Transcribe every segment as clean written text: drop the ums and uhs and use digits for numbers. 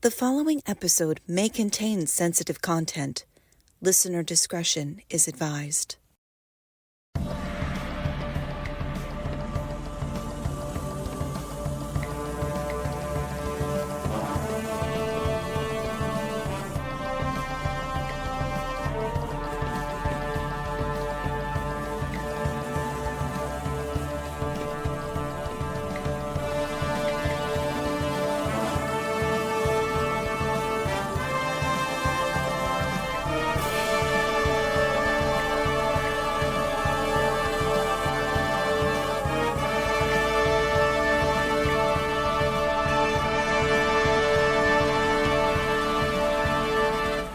The following episode may contain sensitive content. Listener discretion is advised.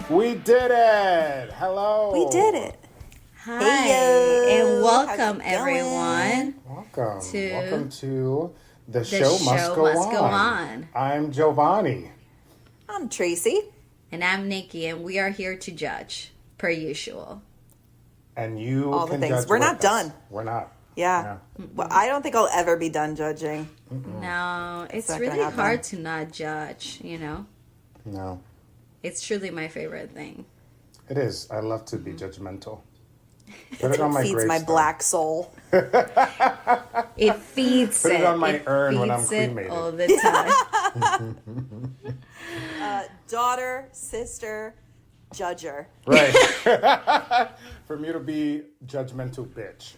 We did it! Hello! We did it! Hi, Hey, and welcome everyone. Welcome to the show must go on. I'm Giovanni. I'm Tracey. And I'm Nikki, and we are here to judge, per usual. And you All the can things. judge We're with not us. done. We're not. Yeah. Well, I don't think I'll ever be done judging. No, it's not really gonna happen. hard to not judge, you know? No. It's truly my favorite thing. It is. I love to be judgmental. Put it on my Feeds my gravestone. black soul. It feeds Put it. it on my urn when I'm feeds it cremated. all the time. Daughter, sister, judger. Right. For me to be judgmental bitch.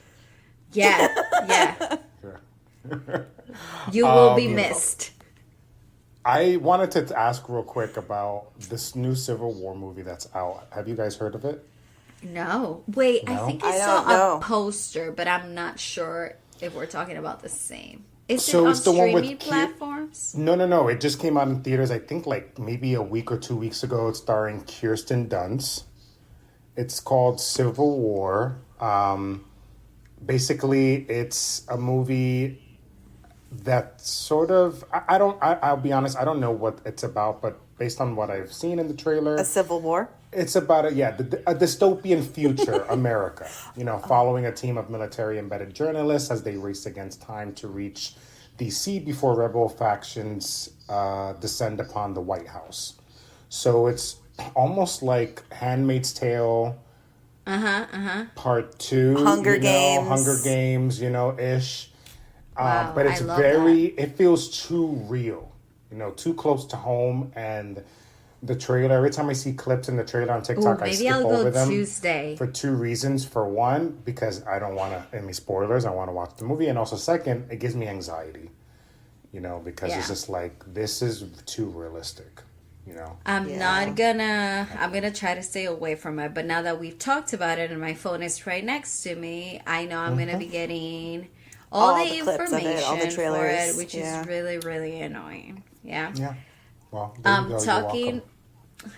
Yeah. Yeah. You will be you know. missed. I wanted to ask real quick about this new Civil War movie that's out. Have you guys heard of it? No. Wait, No? I think I I saw don't know. a poster, but I'm not sure if we're talking about the same. Is So it on it's the one with streaming Ki- platforms? No. It just came out in theaters, I think, like maybe a week or 2 weeks ago. It's starring Kirsten Dunst. It's called Civil War. Basically, it's a movie that sort of... I'll be honest, I don't know what it's about, but based on what I've seen in the trailer... A civil war? It's about a dystopian future America, following a team of military embedded journalists as they race against time to reach DC before rebel factions descend upon the White House. So it's almost like Handmaid's Tale part 2. Hunger Games. Hunger Games, ish. Wow, but it's I love it feels too real, too close to home. And the trailer, every time I see clips in the trailer on TikTok, I skip I'll over go them. Tuesday. For two reasons. For one, because I don't want any spoilers. I want to watch the movie. And also second, it gives me anxiety, because it's just like, this is too realistic, I'm gonna try to stay away from it. But now that we've talked about it and my phone is right next to me, I know I'm gonna be getting all the clips of information it, all the for trailers. it, which is really, really annoying. Yeah. Yeah. Well, there you go. You're welcome.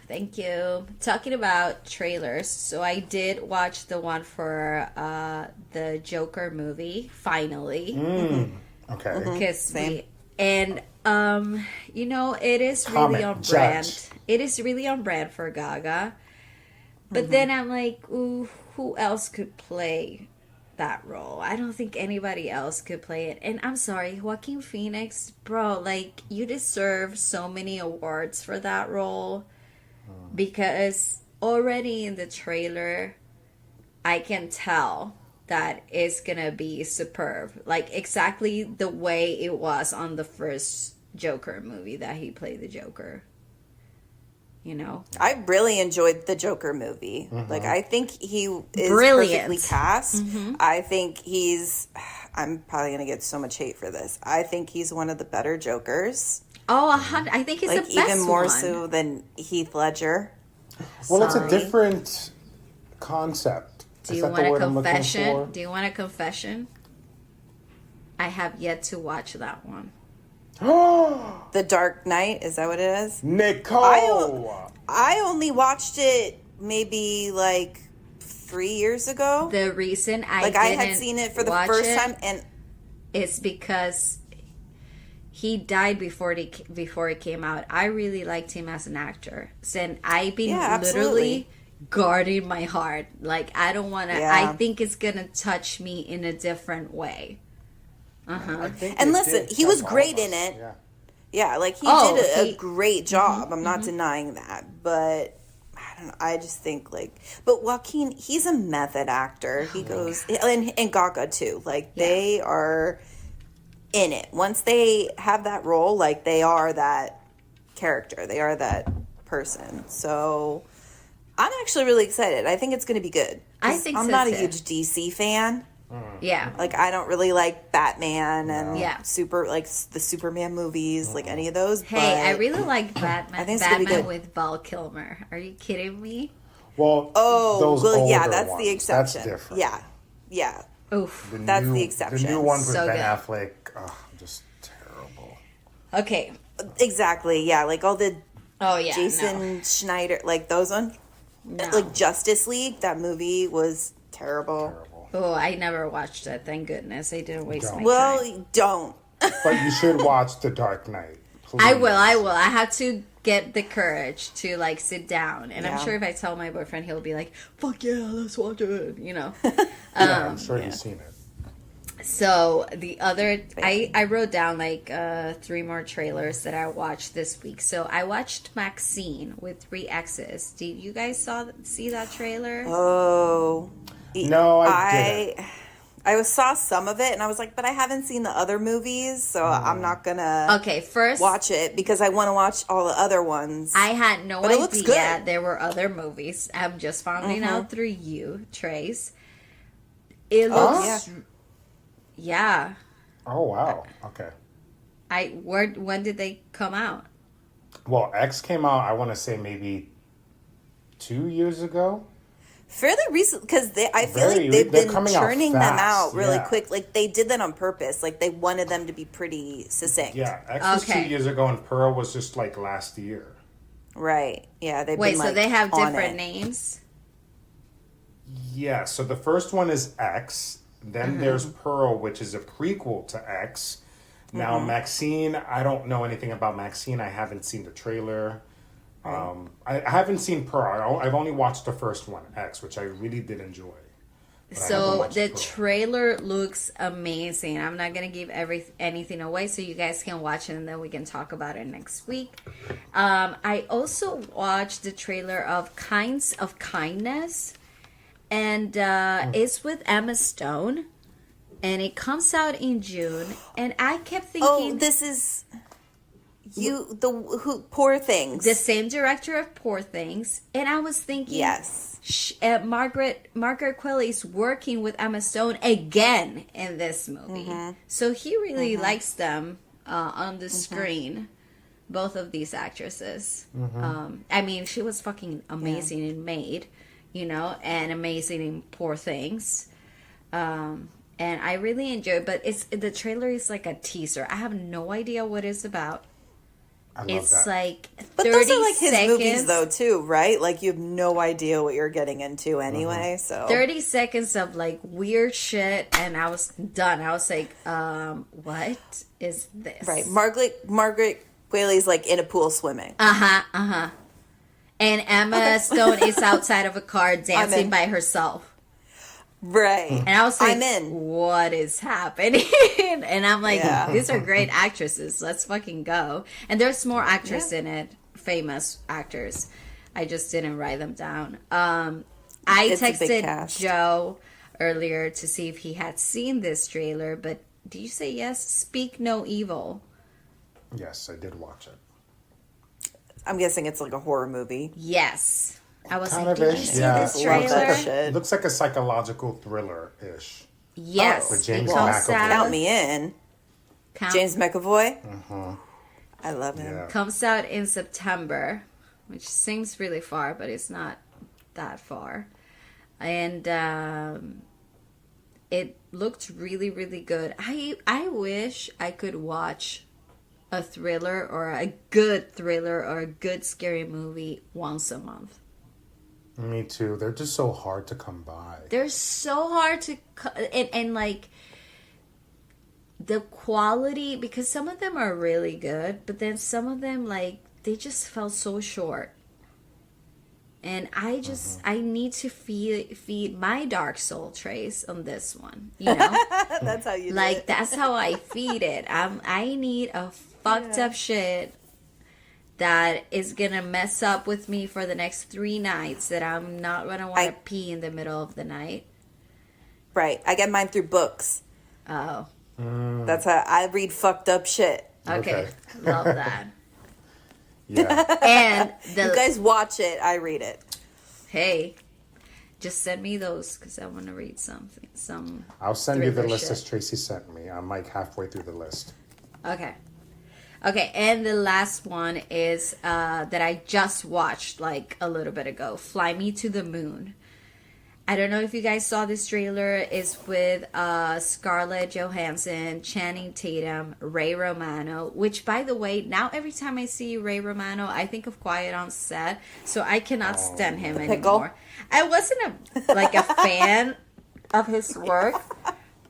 Thank you. Talking about trailers, so I did watch the one for the Joker movie finally. Okay. Because it is really Comment, on judge. brand. It is really on brand for Gaga. But then I'm like, ooh, who else could play that role? I don't think anybody else could play it. And I'm sorry, Joaquin Phoenix, bro, like, you deserve so many awards for that role. Because already in the trailer, I can tell that it's gonna be superb. Like, exactly the way it was on the first Joker movie that he played the Joker. I really enjoyed the Joker movie. Like, I think he is Brilliant. perfectly cast. I think I'm probably going to get so much hate for this. I think he's one of the better Jokers. Oh, I think he's Like, the best even more one. so than Heath Ledger. Well, it's a Sorry. different concept. Do Is you that want the a word I'm looking confession? for? Do you want a confession? I have yet to watch that one. The Dark Knight, is that what it is? Nicole! I only watched it maybe like 3 years ago. The reason I had seen it for the first time, and it's because he died before it came out. I really liked him as an actor. So I've been literally guarding my heart. Like, I don't want to. Yeah. I think it's gonna touch me in a different way. I think And it listen, did he was touch all great of in us. it. Yeah. Yeah, like he Oh, did a great job. I'm not denying that, but I don't know. I just think but Joaquin, he's a method actor. He goes and Gaga too. Like they are in it. Once they have that role, like they are that character. They are that person. So I'm actually really excited. I think it's going to be good. I think I'm so, not too. a huge DC fan. Yeah. Like I don't really like Batman and Yeah. the Superman movies, like any of those. Hey, but I really like Batman. I think it's gonna be Batman good. with Val Kilmer. Are you kidding me? Well, Oh, those yeah, older that's ones, the exception. That's different. Yeah. Oof. That's the exception. The new ones with So Ben good. Affleck, just terrible. Okay. Exactly. Yeah, like all the Oh yeah. Jason Schneider, like those ones. No. Like Justice League, that movie was terrible. Terrible. Oh, I never watched it. Thank goodness I didn't waste my time. Well, don't. But you should watch The Dark Knight. Please. I will. I have to get the courage to like sit down, and I'm Yeah. sure if I tell my boyfriend, he'll be like, "Fuck yeah, let's watch it." You know. Yeah, I'm sure he's seen it. So the other, I wrote down like 3 more trailers that I watched this week. So I watched Maxine with 3 X's. Did you guys see that trailer? Oh. No, I didn't. I saw some of it and I was like, but I haven't seen the other movies, so I'm not gonna Okay, first watch it because I want to watch all the other ones. I had no But it looks idea good. there were other movies. I'm just finding out through you, Trace. It looks, yeah. Oh, wow. Okay. When did they come out? Well, X came out, I want to say maybe 2 years ago. Fairly recent because I feel Very- like they've they're been coming out churning them fast, out really yeah. quick. Like they did that on purpose. Like they wanted them to be pretty succinct. Yeah, X was Okay. 2 years ago, and Pearl was just like last year. Right. Yeah. They've Wait, been, so like, they have on different it. names? Yeah, so the first one is X. Then there's Pearl, which is a prequel to X. Now, Maxine, I don't know anything about Maxine. I haven't seen the trailer. I haven't seen Pearl. I've only watched the first one, X, which I really did enjoy. But I haven't So watched the Pearl. trailer looks amazing. I'm not gonna give anything away, so you guys can watch it and then we can talk about it next week. I also watched the trailer of Kinds of Kindness, and it's with Emma Stone, and it comes out in June. And I kept thinking, Oh, this is Poor Things. the same director of Poor Things, and I was thinking, Yes. Margaret Qualley is working with Emma Stone again in this movie, so he really likes them on the screen. Both of these actresses. I mean, she was fucking amazing in Maid, and amazing in Poor Things. And I really enjoyed. But the trailer is like a teaser. I have no idea what it's about. I love It's that. like 30 But those are like his seconds. movies, though, too, right? Like you have no idea what you're getting into anyway. So 30 seconds of like weird shit, and I was done. I was like, what is this? right, Margaret Qualley's like in a pool swimming. And Emma Stone is outside of a car dancing in. by herself. Right. And I was like, I'm in. what is happening? And I'm like, Yeah. these are great actresses. Let's fucking go. And there's more actors in it, famous actors. I just didn't write them down. I It's a big texted cast. Joe earlier to see if he had seen this trailer, but did you say yes? Speak No Evil. Yes, I did watch it. I'm guessing it's like a horror movie. Yes. I was Kind like, of did you ish. see Yeah, this Love trailer? that shit. It looks like a psychological thriller-ish. Yes. With James it comes McAvoy. out- Count me in. James McAvoy. I love him. Yeah. Comes out in September, which seems really far, but it's not that far. And it looked really, really good. I wish I could watch a thriller or a good scary movie once a month. Me too. They're just so hard to come by. They're so hard to and like the quality, because some of them are really good, but then some of them, like, they just felt so short. And I just I need to feed my dark soul, Trace, on this one, That's how you do like it. that's how I feed it. I need a fucked up shit that is gonna mess up with me for the next 3 nights that I'm not gonna want to pee in the middle of the night. Right. I get mine through books. Oh. That's how I read fucked up shit. Okay. Love that. Yeah. And You guys watch it, I read it. Hey, just send me those because I want to read something. I'll send you the thriller list shit. as Tracey sent me. I'm like halfway through the list. Okay. Okay, and the last one is that I just watched like a little bit ago. Fly Me to the Moon. I don't know if you guys saw this trailer. It's with Scarlett Johansson, Channing Tatum, Ray Romano. Which, by the way, now every time I see Ray Romano, I think of Quiet on Set. So I cannot stand him anymore. I wasn't a fan of his work,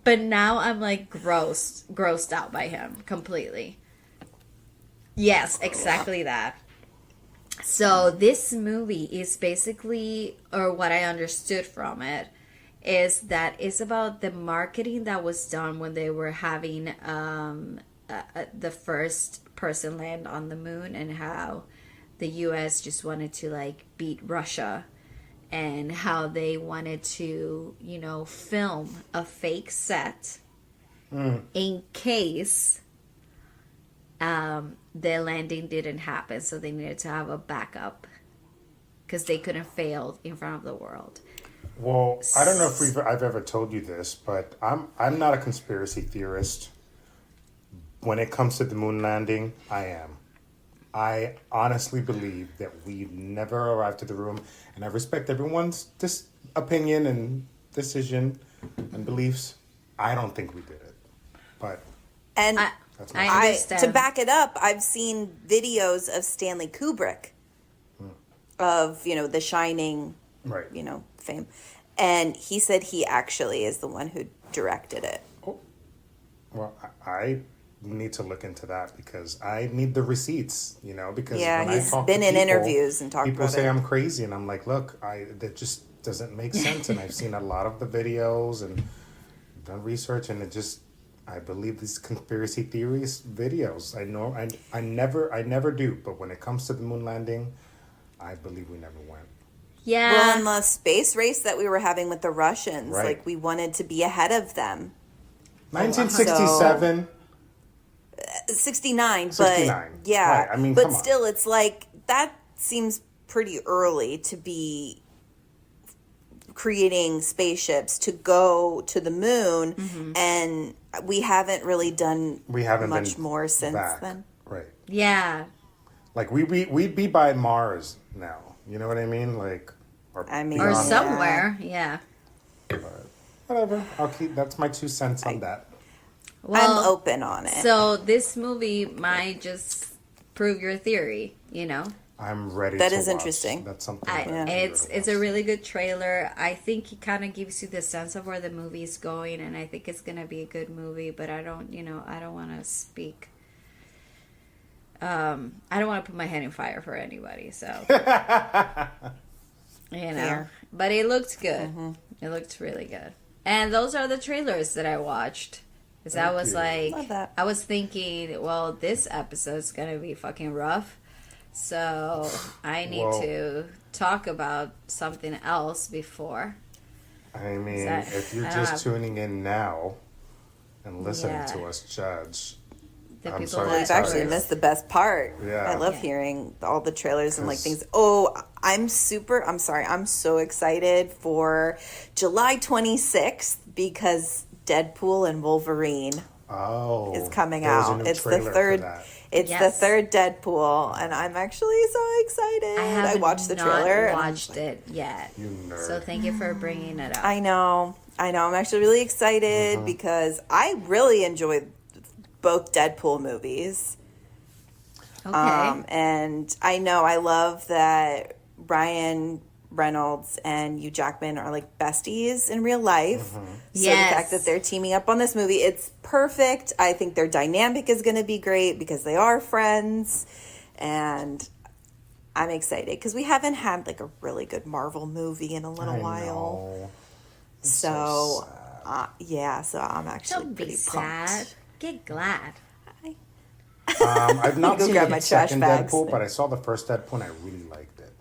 but now I'm like grossed out by him completely. Yes, exactly that. So this movie is basically, or what I understood from it, is that it's about the marketing that was done when they were having the first person land on the moon, and how the U.S. just wanted to like beat Russia, and how they wanted to, film a fake set in case the landing didn't happen, so they needed to have a backup because they couldn't fail in front of the world. Well, I don't know if I've ever told you this, but I'm not a conspiracy theorist. When it comes to the moon landing, I am. I honestly believe that we never arrived to the room, and I respect everyone's opinion and decision and beliefs. I don't think we did it, but I understand. To back it up, I've seen videos of Stanley Kubrick of, The Shining, right. Fame. And he said he actually is the one who directed it. Oh. Well, I need to look into that because I need the receipts, because when he's I talk been to in people, interviews and talked people about say it. I'm crazy, and I'm like, look, that just doesn't make sense. And I've seen a lot of the videos and done research, and I believe these conspiracy theories videos. I never do, but when it comes to the moon landing, I believe we never went. Yeah. Well, in the space race that we were having with the Russians, Right. we wanted to be ahead of them. 1967. 69, 69. but yeah. Right. I mean, but come on. still, it's like, that seems pretty early to be creating spaceships to go to the moon, and we haven't really done much more since then. Right. Yeah. Like we'd be by Mars now. You know what I mean? Like, or Or somewhere. Yeah. Whatever. That's my 2 cents on that. Well, I'm open on it. So this movie might just prove your theory, I'm ready. That to is watch. interesting. That's something. It's a really good trailer. I think it kind of gives you the sense of where the movie is going, and I think it's gonna be a good movie. But I don't want to speak. I don't want to put my head in fire for anybody. So Fair. but it looked good. It looked really good. And those are the trailers that I watched. Because I was Love that. I was thinking, well, this episode's gonna be fucking rough. So I need to talk about something else before. I mean, if you're just tuning in now and listening to us judge, The I'm people sorry. that- We've actually missed the best part. Yeah. I love hearing all the trailers and things. Oh, I'm so excited for July 26th because Deadpool and Wolverine is coming there was a out. new It's the trailer for third. that. It's the third Deadpool, and I'm actually so excited. I watched the trailer. I watched it yet. You nerd. So thank you for bringing it up. I know. I'm actually really excited because I really enjoyed both Deadpool movies. Okay. And I love that Ryan Reynolds and Hugh Jackman are like besties in real life. So Yes. the fact that they're teaming up on this movie, it's perfect. I think their dynamic is going to be great because they are friends. And I'm excited because we haven't had like a really good Marvel movie in a little while. Know. So I'm actually Don't be pretty sad. pumped. Get glad. I've not Go seen grab the my trash second bags. Deadpool, but I saw the first Deadpool and I really liked it.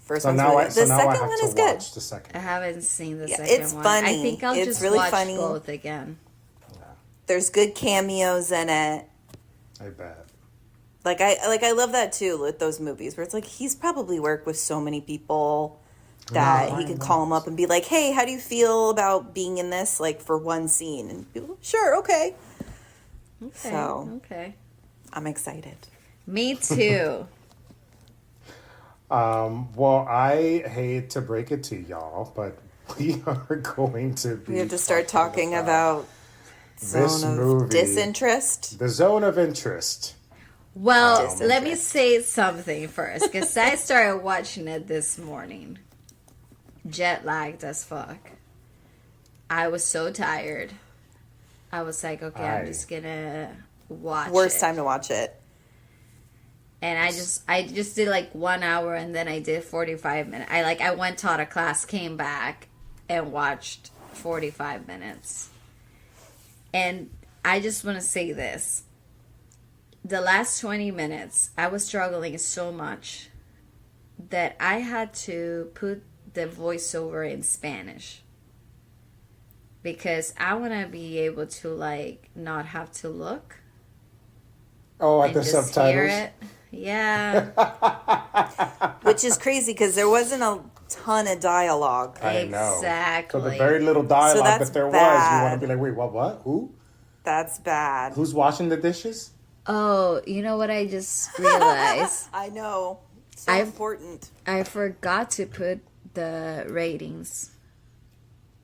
First So one's now really, I the second have one to is good. watch the second. I haven't seen the Yeah, second it's one. funny. I think I'll It's just really watch funny. both again. There's good cameos in it. I bet. I love that too with those movies where it's like he's probably worked with so many people that he could call them up and be like, "Hey, how do you feel about being in this like for one scene?" And people, sure, okay. Okay. I'm excited. Me too. Well, I hate to break it to y'all, but we are going to be. We have to start talking about this zone of movie, disinterest. The Zone of Interest. Well, let me say something first, because I started watching it this morning. Jet lagged as fuck. I was so tired. I was like, okay, I'm just gonna watch Worst it. time to watch it. And I just did like 1 hour, and then I did 45 minutes. I went, taught a class, came back, and watched 45 minutes. And I just want to say this. The last 20 minutes, I was struggling so much that I had to put the voiceover in Spanish. Because I want to be able to, like, not have to look. Oh, at and the just subtitles? hear it. Yeah. Which is crazy because there wasn't a ton of dialogue. I know. Exactly. So the very little dialogue that's that there was, bad. you want to be like, wait, what? Who? That's bad. Who's washing the dishes? Oh, you know what I just realized? I know. So important. I forgot to put the ratings.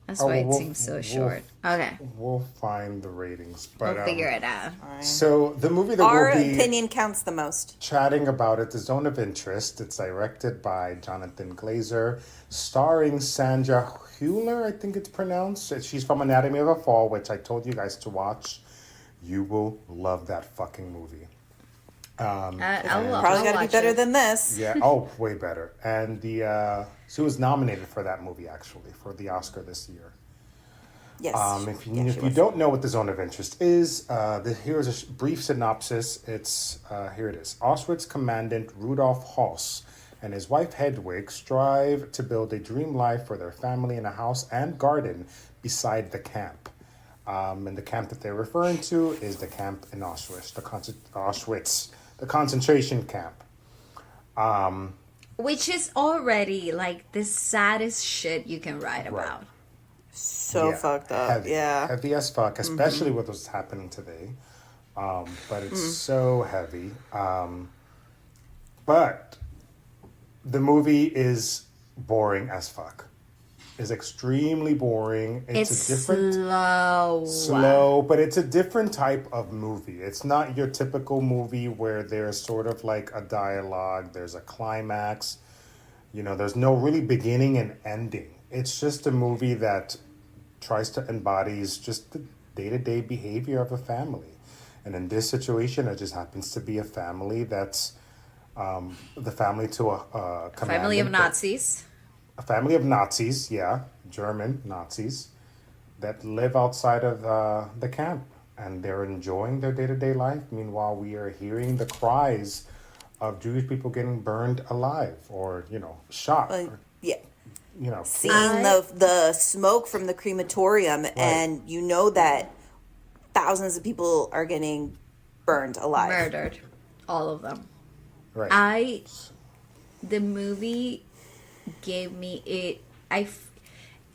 That's why it seems so short. Okay. We'll find the ratings. But, We'll figure it out. So the movie that Our we'll be opinion counts the most. chatting about it, The Zone of Interest. It's directed by Jonathan Glazer, starring Sandra Hüller, I think it's pronounced. She's from Anatomy of a Fall, which I told you guys to watch. You will love that fucking movie. I'll Probably got to be watch better it. than this. Yeah, oh, way better. And she was nominated for that movie, actually, for the Oscar this year. Yes. If you don't know what the Zone of Interest is, here's a brief synopsis. Here it is. Auschwitz Commandant Rudolf Hoss and his wife Hedwig strive to build a dream life for their family in a house and garden beside the camp. And the camp that they're referring to is the camp in Auschwitz, the concentration camp. Which is already like the saddest shit you can write about. So fucked up. Heavy, Yeah. heavy as fuck, especially with what's happening today. But it's so heavy. But the movie is boring as fuck. Is extremely boring. It's a different slow, but it's a different type of movie. It's not your typical movie where there's sort of like a dialogue, there's a climax. There's no really beginning and ending. It's just a movie that tries to embodies just the day-to-day behavior of a family. And in this situation, it just happens to be a family that's the family to a Family of Nazis. A family of Nazis, yeah, German Nazis, that live outside of the camp. And they're enjoying their day-to-day life. Meanwhile, we are hearing the cries of Jewish people getting burned alive or, shot. Yeah. Seeing killed. the smoke from the crematorium, and that thousands of people are getting burned alive. Murdered. All of them. Right. The movie gave me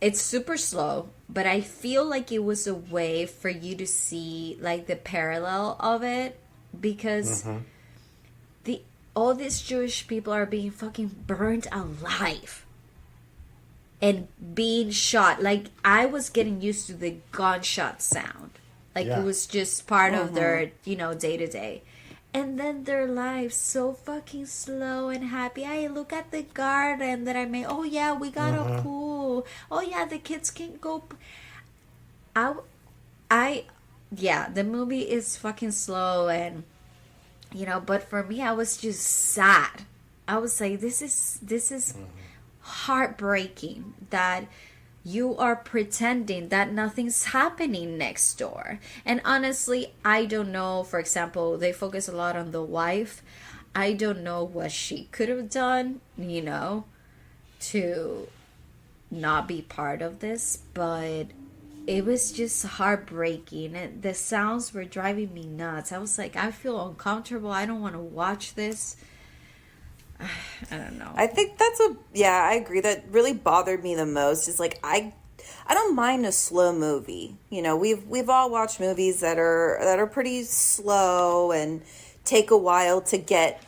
it's super slow, but I feel like it was a way for you to see like the parallel of it, because all these Jewish people are being fucking burned alive and being shot. Like, I was getting used to the gunshot sound, like it was just part of their day to day. And then their lives so fucking slow and happy. I look at the garden that I made. Oh yeah, we got a pool. Oh yeah, the kids can go. The movie is fucking slow, and but for me, I was just sad. I was like, this is heartbreaking that you are pretending that nothing's happening next door. And honestly, I don't know. For example, they focus a lot on the wife. I don't know what she could have done, to not be part of this, but it was just heartbreaking. And the sounds were driving me nuts. I was like, I feel uncomfortable. I don't want to watch this. I don't know. I think I agree. That really bothered me the most is like, I don't mind a slow movie. We've all watched movies that are pretty slow and take a while to get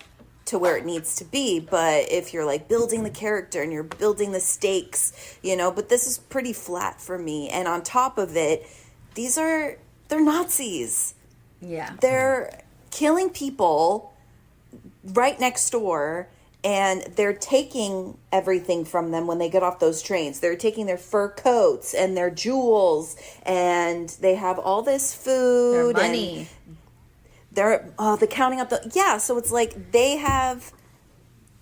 to where it needs to be. But if you're like building the character and you're building the stakes, but this is pretty flat for me. And on top of it, they're Nazis. Yeah. They're killing people right next door, and they're taking everything from them when they get off those trains. They're taking their fur coats and their jewels, and they have all this food. Their money. They're counting up so it's like they have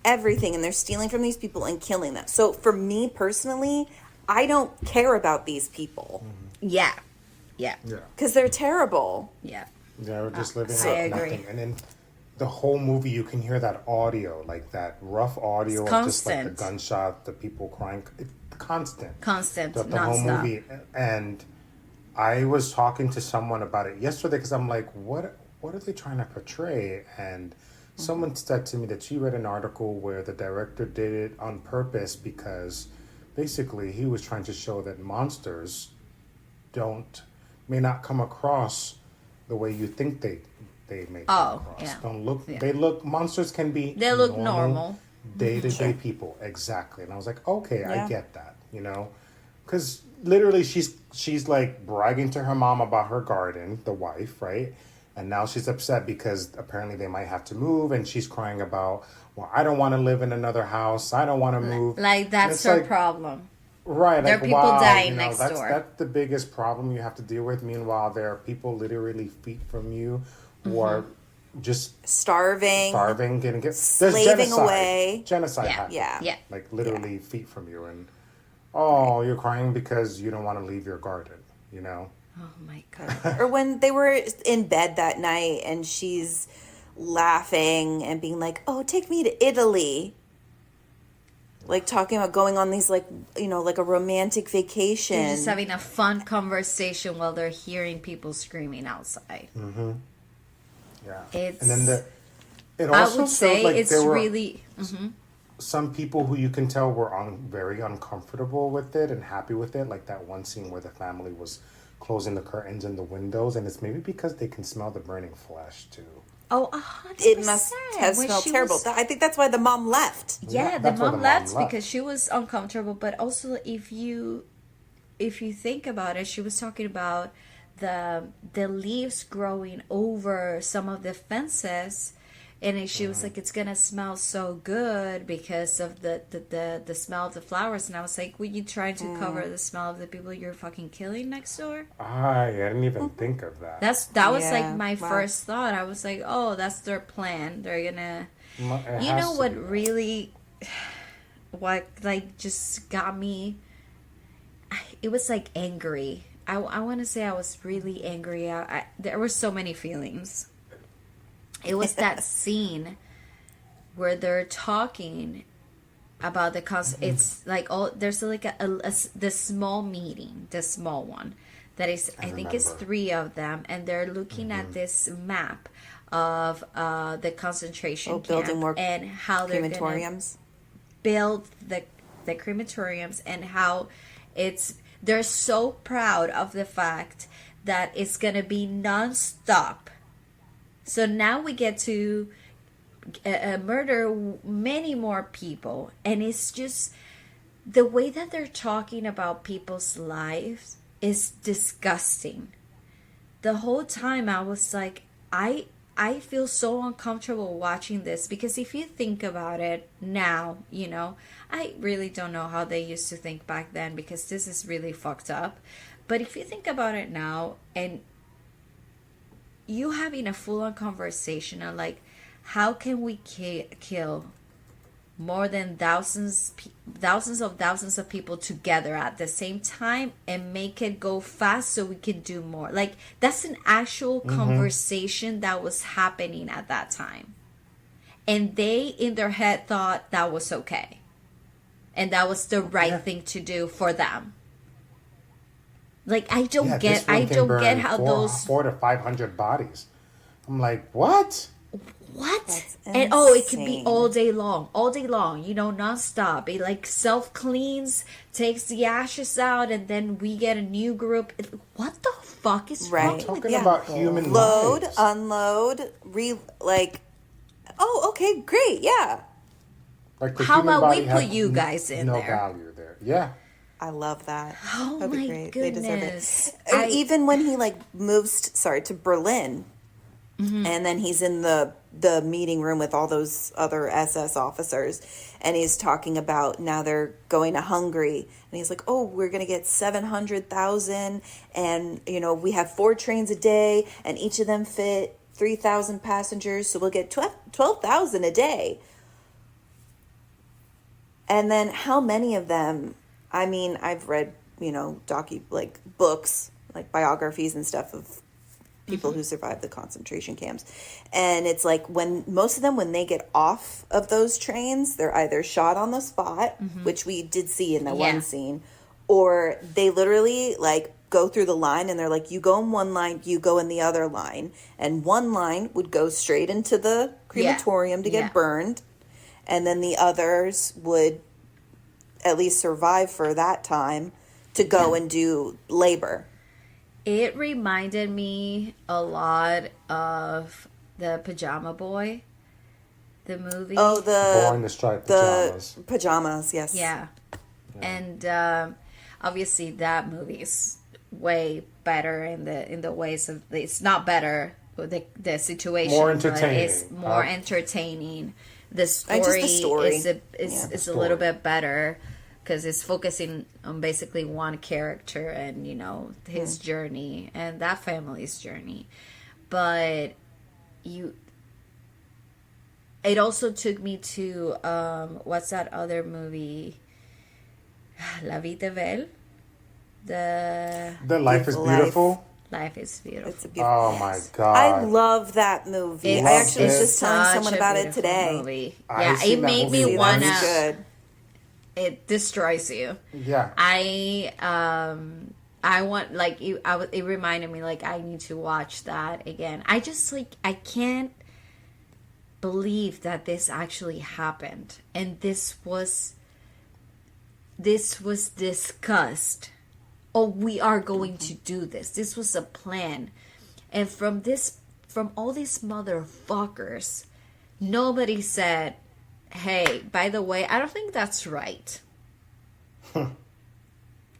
everything, and they're stealing from these people and killing them. So for me personally, I don't care about these people. Yeah. Because they're terrible. Yeah. They're just living I out agree. nothing. And then the whole movie, you can hear that audio, like that rough audio It's of just like the constant. gunshot, the people crying. It's constant. The whole nonstop. movie. And I was talking to someone about it yesterday because I'm like, what are they trying to portray? And someone said to me that she read an article where the director did it on purpose because basically he was trying to show that monsters may not come across the way you think they may come across. Yeah. Don't look. Yeah. They look. Monsters can be. They look normal. Day-to-day people, exactly. And I was like, okay, Yeah. I get that. Because literally she's like bragging to her mom about her garden, the wife, right? And now she's upset because apparently they might have to move, and she's crying about, well, I don't want to live in another house. I don't want to move. Like, that's her problem. Right. There are people dying next that's, door. That's the biggest problem you have to deal with. Meanwhile, there are people literally feet from you who are just Starving, getting there's slaving away. Genocide Yeah. happening. Yeah. Like literally feet from you, and you're crying because you don't want to leave your garden, Oh my God. Or when they were in bed that night and she's laughing and being like, oh, take me to Italy. Like talking about going on these like a romantic vacation. They're just having a fun conversation while they're hearing people screaming outside. Mm-hmm. Yeah. It's. And then it I also would showed say like it's there were really. some people who you can tell were very uncomfortable with it and happy with it. Like that one scene where the family was closing the curtains and the windows, and it's maybe because they can smell the burning flesh too. Oh, 100%. It must have When smelled she terrible. was- I think that's why the mom left. Yeah, the that's why mom left because she was uncomfortable. But also, if you think about it, she was talking about the leaves growing over some of the fences, and she was like, "It's gonna smell so good because of the smell of the flowers." And I was like, "Were you trying to cover the smell of the people you're fucking killing next door?" I didn't even think of that. That was Yeah, like my wow. first thought. I was like, "Oh, that's their plan. They're gonna." It You has know to what be that. really, what like just got me? It was like angry. I want to say I was really angry. There were so many feelings. It was that scene where they're talking about the it's like there's like the small meeting, the small one that is I think it's remember. 3 of them, and they're looking at this map of the concentration camp building more and how they're gonna Crematoriums. build the crematoriums, and how they're so proud of the fact that it's gonna be non-stop. So now we get to murder many more people, and it's just the way that they're talking about people's lives is disgusting. The whole time I was like, I feel so uncomfortable watching this, because if you think about it now, I really don't know how they used to think back then, because this is really fucked up. But if you think about it now, and you having a full-on conversation on like, how can we kill more than thousands of people together at the same time and make it go fast so we can do more. Like, that's an actual conversation that was happening at that time. And they, in their head, thought that was okay. And that was the right thing to do for them. Like, I don't get how those 400 to 500 bodies. I'm like, what? And it can be all day long, nonstop. It like self cleans, takes the ashes out, and then we get a new group. What the fuck is wrong with talking about human load, lives. unload, oh, okay, great, yeah. Like, the How human about we body put has you guys in no there? value there. Yeah. I love that. Oh That'd be my great. They deserve goodness! it. Even when he moves, to Berlin, and then he's in the meeting room with all those other SS officers, and he's talking about now they're going to Hungary, and he's like, "Oh, we're gonna get 700,000, and we have 4 trains a day, and each of them fit 3,000 passengers, so we'll get 12,000 a day." And then how many of them? I mean, I've read, books, like biographies and stuff of people who survived the concentration camps. And it's like when most of them, when they get off of those trains, they're either shot on the spot, which we did see in that one scene, or they literally go through the line and they're like, you go in one line, you go in the other line. And one line would go straight into the crematorium to get burned. And then the others would at least survive for that time to go and do labor. It reminded me a lot of the Pajama Boy, the movie. Oh, Boy in the striped pajamas. Pajamas, yes. Yeah. And obviously that movie is way better in the ways of, it's not better with the situation, more entertaining. It's more entertaining. The story, is a little bit better because it's focusing on basically one character and his journey and that family's journey. But it also took me to what's that other movie? La Vie de Belle. The Life is Beautiful. Life is Beautiful. It's a beautiful. Oh my god! I love that movie. I actually was just telling someone about it today. Movie. Yeah, it made me wanna. Good. It destroys you. Yeah. I want it reminded me I need to watch that again. I just I can't believe that this actually happened, and this was discussed. Oh, we are going to do this. This was a plan. And from all these motherfuckers, nobody said, hey, by the way, I don't think that's right.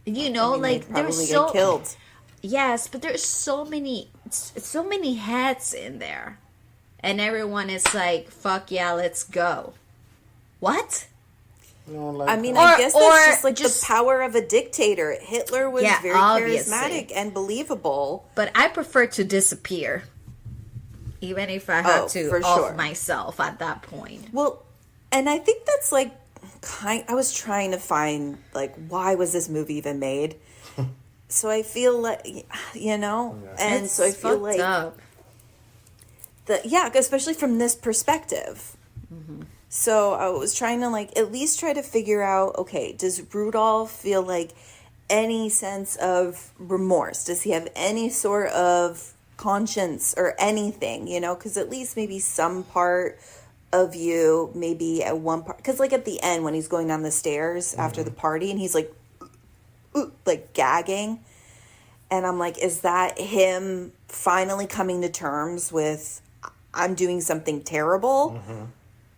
There's so killed. Yes, but there's so many heads in there. And everyone is like, fuck yeah, let's go. What? I guess that's just the power of a dictator. Hitler was very charismatic and believable. But I prefer to disappear, even if I had to off myself at that point. Well, and I think that's I was trying to find why was this movie even made? So I feel and so I feel up. Especially from this perspective. Mm-hmm. So I was trying to at least try to figure out, okay, does Rudolph feel any sense of remorse? Does he have any sort of conscience or anything, because at least maybe some part of you, maybe at one part, because at the end when he's going down the stairs after the party and he's gagging, and I'm is that him finally coming to terms with, I'm doing something terrible? Mm-hmm.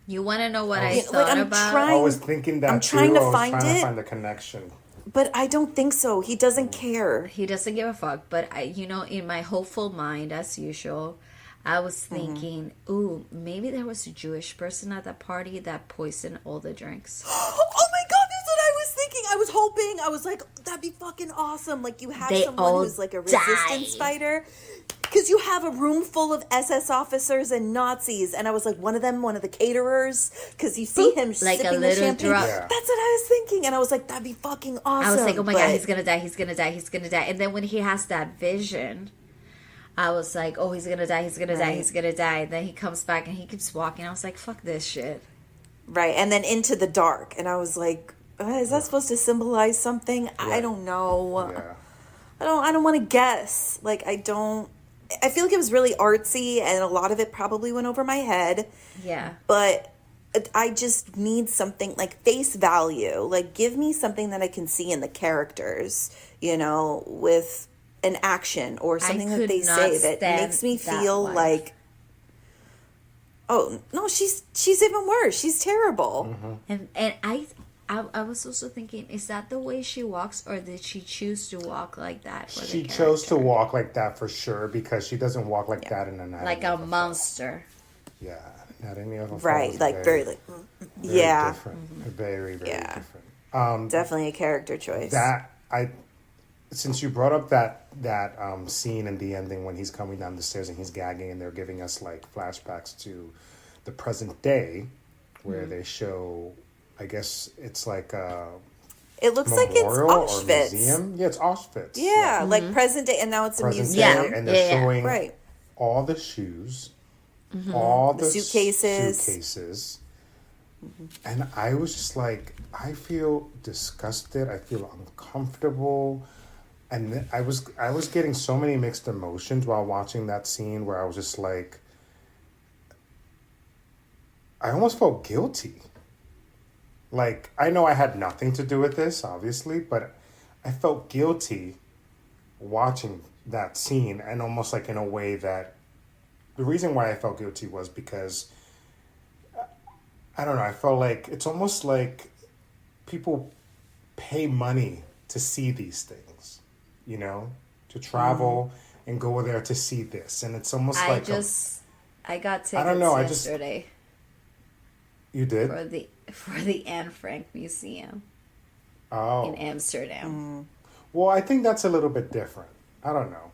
You want to know what I thought about? I was thinking that I'm trying to find the connection. But I don't think so. He doesn't care. He doesn't give a fuck. But in my hopeful mind, as usual, I was thinking, ooh, maybe there was a Jewish person at that party that poisoned all the drinks. Oh my god, that's what I was thinking. I was hoping. I was like, that'd be fucking awesome. You have someone who's a resistance fighter. because you have a room full of SS officers and Nazis, and I was like, one of the caterers, because you see him like sipping a the little champagne. drop. Yeah. That's what I was thinking, and I was like, that'd be fucking awesome. I was like, oh my But- God, he's gonna die, he's gonna die, he's gonna die. And then when he has that vision, I was like, oh, he's gonna die, he's gonna die, he's gonna die. And then he comes back and he keeps walking. I was like, fuck this shit. Right, and then into the dark, and I was like, is that supposed to symbolize something? I don't know. Yeah. I don't want to guess. Like, I feel like it was really artsy, and a lot of it probably went over my head. Yeah. But I just need something like face value. Like, give me something that I can see in the characters, with an action or something that they say that makes me feel like, oh no, she's even worse. She's terrible. And I was also thinking, is that the way she walks, or did she choose to walk like that? For She the chose to character? walk like that for sure, because she doesn't walk like that in Anatomy like of a Fall. monster. Yeah, Anatomy of a Fall Right, is like very yeah, different. Very Yeah. different. definitely a character choice. Since you brought up that scene in the ending when he's coming down the stairs and he's gagging, and they're giving us like flashbacks to the present day, where they show, I guess it's like a It looks like it's memorial or Auschwitz. museum. Yeah, it's Auschwitz. Yeah, like present day, and now it's a Present museum. day, and they're showing Right. all the shoes, all the suitcases. suitcases. And I was just like, I feel disgusted. I feel uncomfortable. And I was getting so many mixed emotions while watching that scene, where I was just like, I almost felt guilty. Like, I know I had nothing to do with this, obviously, but I felt guilty watching that scene, and almost like in a way that the reason why I felt guilty was because, I don't know, I felt like it's almost like people pay money to see these things, to travel and go there to see this. And it's almost I like got tickets don't know, yesterday you did? for the Anne Frank Museum Oh. in Amsterdam. Well, I think that's a little bit different. I don't know.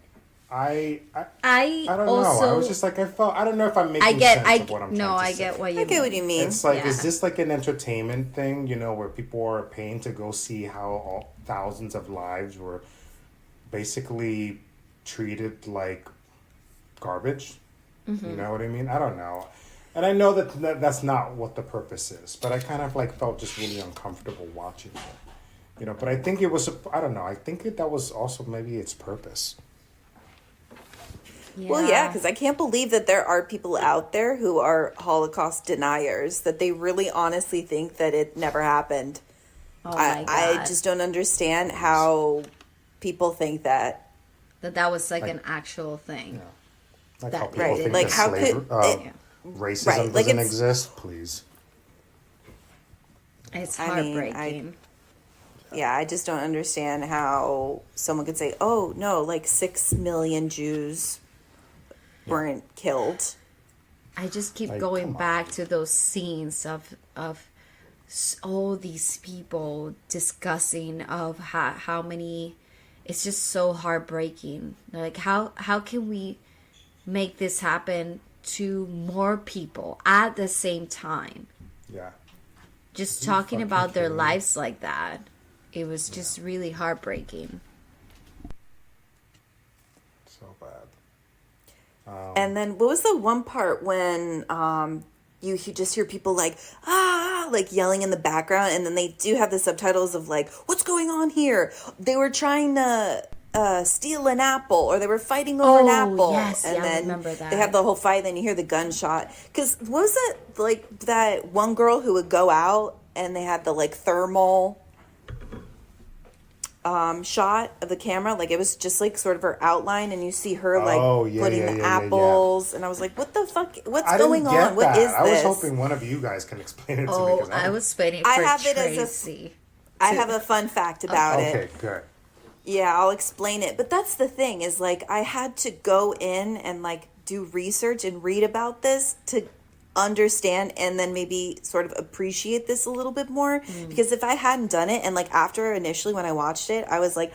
I don't also, know. I was just like, I don't know if I'm making sense of what I'm trying to I say. get what you I get what you mean. It's like, Yeah. is this like an entertainment thing, where people are paying to go see how thousands of lives were basically treated like garbage? Mm-hmm. You know what I mean? I don't know. And I know that that's not what the purpose is, but I kind of like felt just really uncomfortable watching it. But I think it was, I don't know, I think that was also maybe its purpose. Well, yeah, because I can't believe that there are people out there who are Holocaust deniers, that they really honestly think that it never happened. Oh my God. I just don't understand how people think that. that was like an actual thing. Like That- how people right, think like, that how could racism Right, like doesn't it's- exist, please. It's I mean, heartbreaking. Yeah, I just don't understand how someone could say, oh, no, like 6 million Jews weren't killed. I just keep Like, going come on. back to those scenes of all these people discussing of how many. It's just so heartbreaking. Like, how can we make this happen to more people at the same time? Yeah. Just you talking fucking about their kidding me? lives like that, it was just really heartbreaking. So bad. And then what was the one part when you just hear people like, like yelling in the background, and then they do have the subtitles of like, what's going on here? They were trying to steal an apple, or they were fighting over an apple. Yes, and yeah, I then remember that. they have the whole fight, then you hear the gunshot. Because what was it, like that one girl who would go out and they had the like thermal shot of the camera, like it was just like sort of her outline, and you see her like putting the apples, and I was like, what the fuck, what's I going didn't get on? What that. is I was this? hoping one of you guys can explain it to me. Oh, 'Cause I was waiting for I have it as a- Tracey. I have a fun fact about it. Okay, good. Yeah, I'll explain it. But that's the thing, is like I had to go in and like do research and read about this to understand, and then maybe sort of appreciate this a little bit more. Because if I hadn't done it, and like after initially when I watched it, I was like,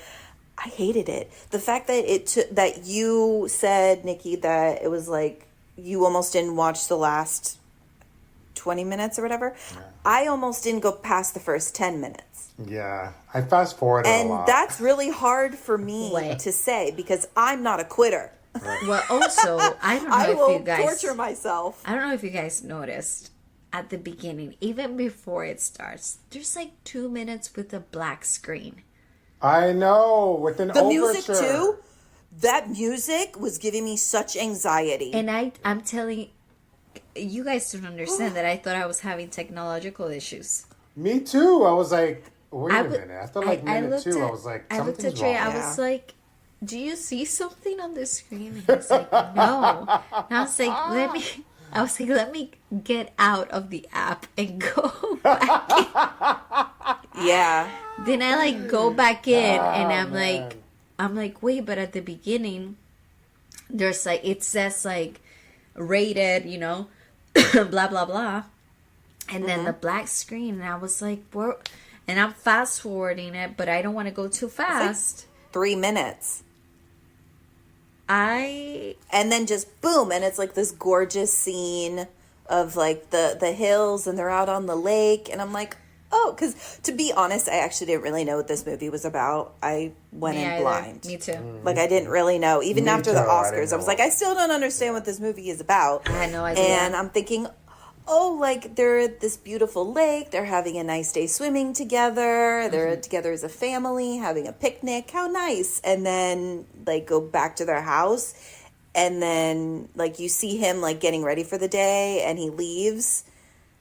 I hated it. The fact that that you said, Nikki, that it was like you almost didn't watch the last 20 minutes or whatever. Yeah. I almost didn't go past the first 10 minutes. Yeah, I fast forwarded a lot. And that's really hard for me to say because I'm not a quitter. Right. Well, also, I don't know I will if you guys torture myself. I don't know if you guys noticed at the beginning, even before it starts, there's like 2 minutes with a black screen. I know, with an overture. The music too. That music was giving me such anxiety. And I'm telling you guys don't understand that I thought I was having technological issues. Me too. I was like, wait a minute. After like minute two, I was like, something's I looked at Trey, wrong. I was like, do you see something on the screen? And he's like, no. And I was like, let me get out of the app and go back in. Yeah. Then I like go back in and I'm like, wait, but at the beginning, there's like, it says like rated, you know, blah, blah, blah. And then the black screen, and I was like, what? And I'm fast forwarding it, but I don't want to go too fast. Like 3 minutes. And then just boom, and it's like this gorgeous scene of like the hills, and they're out on the lake, and I'm like, oh, because to be honest, I actually didn't really know what this movie was about. I went in blind. Me too. Like I didn't really know. Even Me after too, the Oscars, I was like, I still don't understand what this movie is about. I had no idea. And I'm thinking, oh, like they're at this beautiful lake. They're having a nice day swimming together. They're together as a family, having a picnic. How nice. And then like go back to their house. And then like you see him like getting ready for the day and he leaves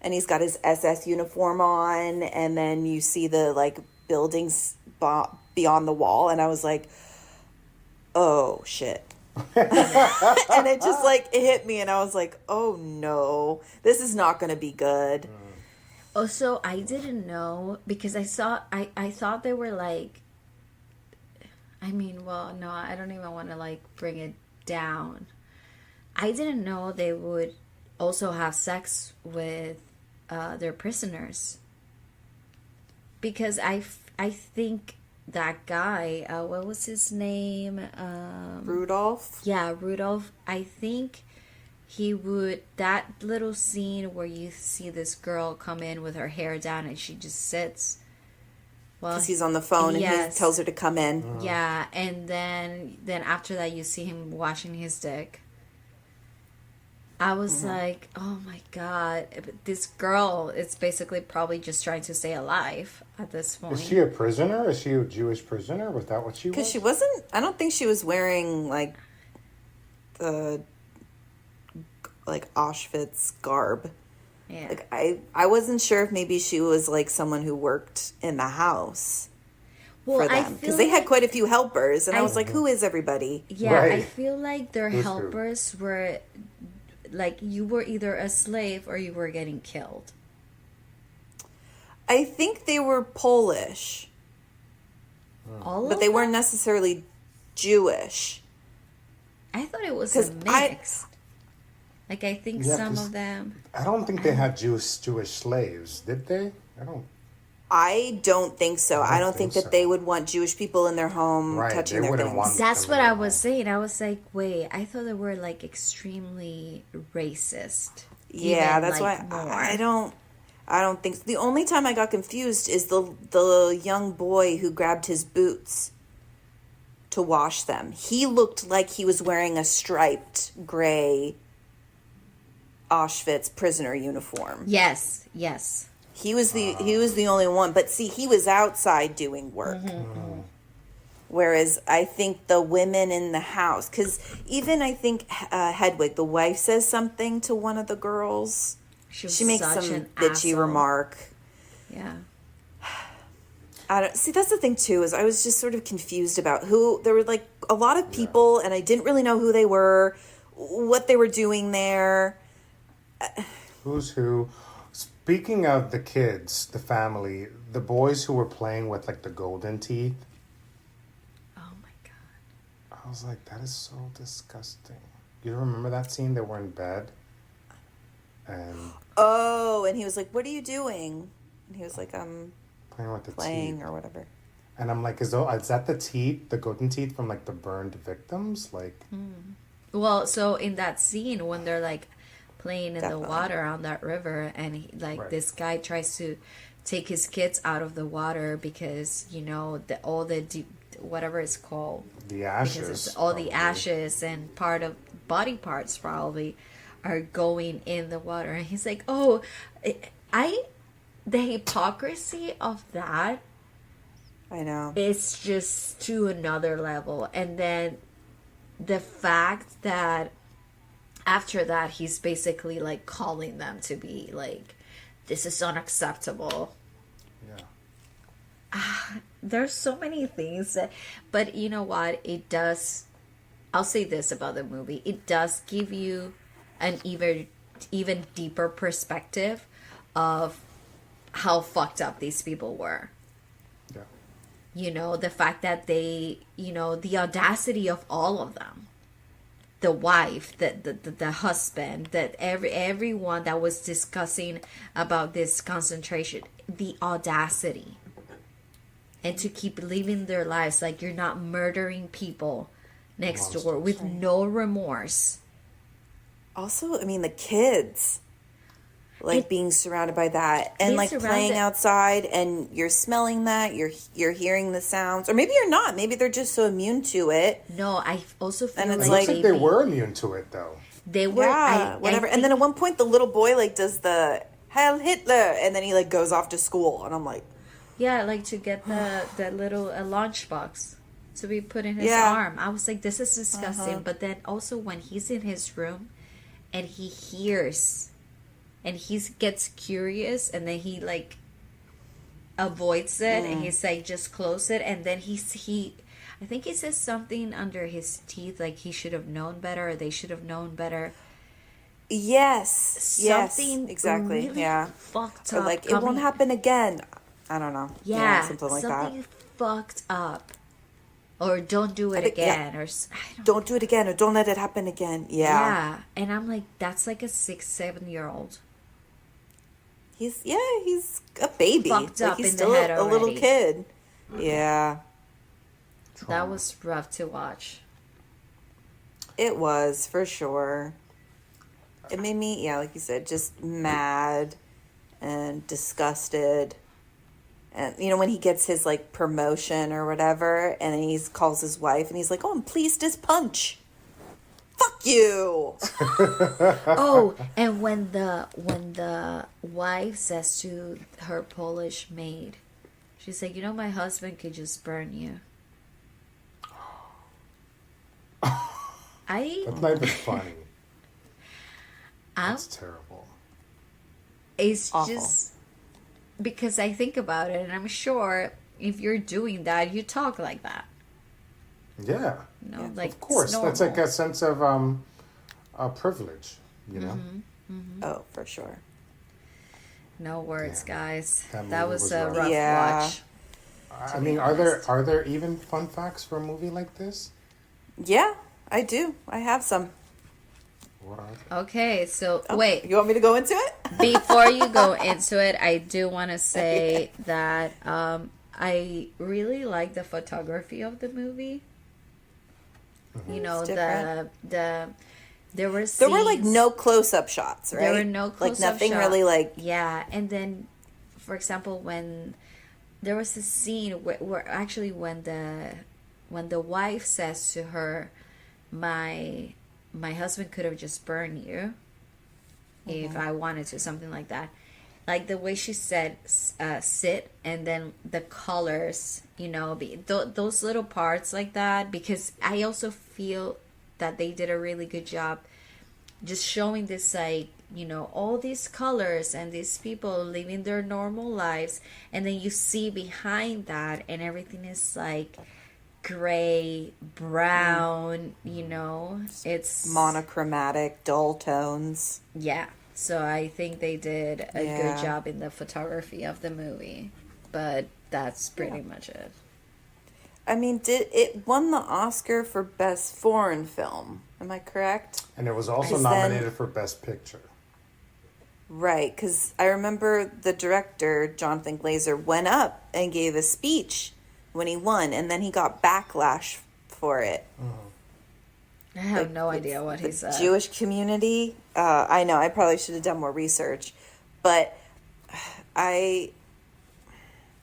and he's got his SS uniform on. And then you see the like buildings beyond the wall. And I was like, oh shit. And it just like it hit me and I was like, oh no, this is not gonna be good. Also, I didn't know because I thought they were like, I mean, well, no, I don't even want to like bring it down. I didn't know they would also have sex with their prisoners because I think that guy, what was his name? Rudolph? Yeah, Rudolph. I think he would, that little scene where you see this girl come in with her hair down and she just sits. Well, because he's on the phone and he tells her to come in. Yeah, and then after that you see him washing his dick. I was like, oh my God, this girl is basically probably just trying to stay alive at this point. Is she a prisoner? Is she a Jewish prisoner? Was that what she was? Because she wasn't, I don't think she was wearing like the like Auschwitz garb. Yeah. Like I wasn't sure if maybe she was like someone who worked in the house for them. Because they had quite a few helpers and I was like, who is everybody? Yeah, right. I feel like their helpers were... like you were either a slave or you were getting killed. I think they were Polish. But they weren't necessarily Jewish. I thought it was a mix. I think some of them... I don't think they had Jewish slaves, did they? I don't think so. I don't think that they would want Jewish people in their home touching their things. That's what I was saying. I was like, wait, I thought they were like extremely racist. Yeah, that's why I don't think so. The only time I got confused is the young boy who grabbed his boots to wash them. He looked like he was wearing a striped gray Auschwitz prisoner uniform. Yes. He was the only one, but see, he was outside doing work. Whereas I think the women in the house, because even I think Hedwig, the wife, says something to one of the girls. She makes some bitchy remark. Yeah. See, that's the thing too, is I was just sort of confused about who, there were like a lot of people and I didn't really know who they were, what they were doing there. Who's who? Speaking of the kids, the family, the boys who were playing with like the golden teeth. Oh my God. I was like, that is so disgusting. You remember that scene? They were in bed. And he was like, what are you doing? And he was like, I'm playing with the teeth. Or whatever. And I'm like, is that the teeth, the golden teeth from like the burned victims? Like, Well, so in that scene when they're like playing in Definitely. the water on that river, and Right. this guy tries to take his kids out of the water because all the whatever it's called, the because ashes. it's all the probably. ashes and part of body parts probably are going in the water, and he's like, oh, I the hypocrisy of that I know. is just to another level. And then the fact that after that he's basically like calling them to be like, this is unacceptable. Yeah. There's so many things but you know what, I'll say this about the movie, it does give you an even deeper perspective of how fucked up these people were. Yeah. The fact that they, the audacity of all of them, the wife, the husband, that everyone that was discussing about this concentration, the audacity, and to keep living their lives like you're not murdering people next door with no remorse. Also, I mean, the kids, like being surrounded by that, and Being like playing surrounded- outside, and you're smelling that, you're hearing the sounds, or maybe you're not. Maybe they're just so immune to it. No, I also feel And it's It like, looks like they were immune to it, though. they were, Yeah, I whatever. think- And then at one point, the little boy like does the Heil Hitler, and then he like goes off to school, and I'm like, yeah, like to get the little lunchbox to be put in his Yeah. arm. I was like, this is disgusting. But then also when he's in his room and he hears and he gets curious, and then he like avoids it, and he's like, just close it, and then he I think he says something under his teeth like he should have known better, or they should have known better. yes, Something yes, exactly, really yeah. fucked Or up. like, it won't coming- happen again. I don't know. Yeah, something like something that. fucked up. Or don't do it think- yeah. again. Or I don't. Don't do it again, or don't let it happen again. Yeah. Yeah, and I'm like, that's like a 6-7-year-old. He's a baby. Fucked Like, up he's in the still head a little already. kid. Yeah, That was rough to watch. it was for sure. It made me, yeah, like you said, just mad and disgusted. And when he gets his like promotion or whatever, and then he calls his wife, and he's like, "Oh, I'm pleased as punch." Fuck you. Oh, and when the wife says to her Polish maid, she's like, my husband could just burn you. That's not even funny. I'm That's terrible. It's Awful. just because I think about it, and I'm sure if you're doing that, you talk like that. Yeah. Like, Of course. it's That's like normal. a sense of privilege, you know? Oh, for sure. No words, Yeah. guys. That That movie was was a rough. rough Yeah. watch. I mean, are there even fun facts for a movie like this? Yeah, I do. I have some. What are they? Okay, so Oh, wait. you want me to go into it? Before you go into it, I do want to say that I really like the photography of the movie. It's different. There were There were like scenes- no close-up shots, right? There were no close-up like nothing shot. really like. Yeah, and then, for example, when there was a scene where actually when the wife says to her, my husband could have just burned you if I wanted to, something like that. Like the way she said sit, and then the colors, those little parts like that, because I also feel that they did a really good job just showing this, like, all these colors and these people living their normal lives, and then you see behind that and everything is like gray, brown, it's Monochromatic, dull tones. yeah. So I think they did a Yeah. good job in the photography of the movie, but that's pretty much it. I mean, it won the Oscar for Best Foreign Film? Am I correct? And it was also 'Cause then- nominated for Best Picture. Right, because I remember the director, Jonathan Glazer, went up and gave a speech when he won, and then he got backlash for it. I have no idea what he said. Jewish community. I know. I probably should have done more research, but I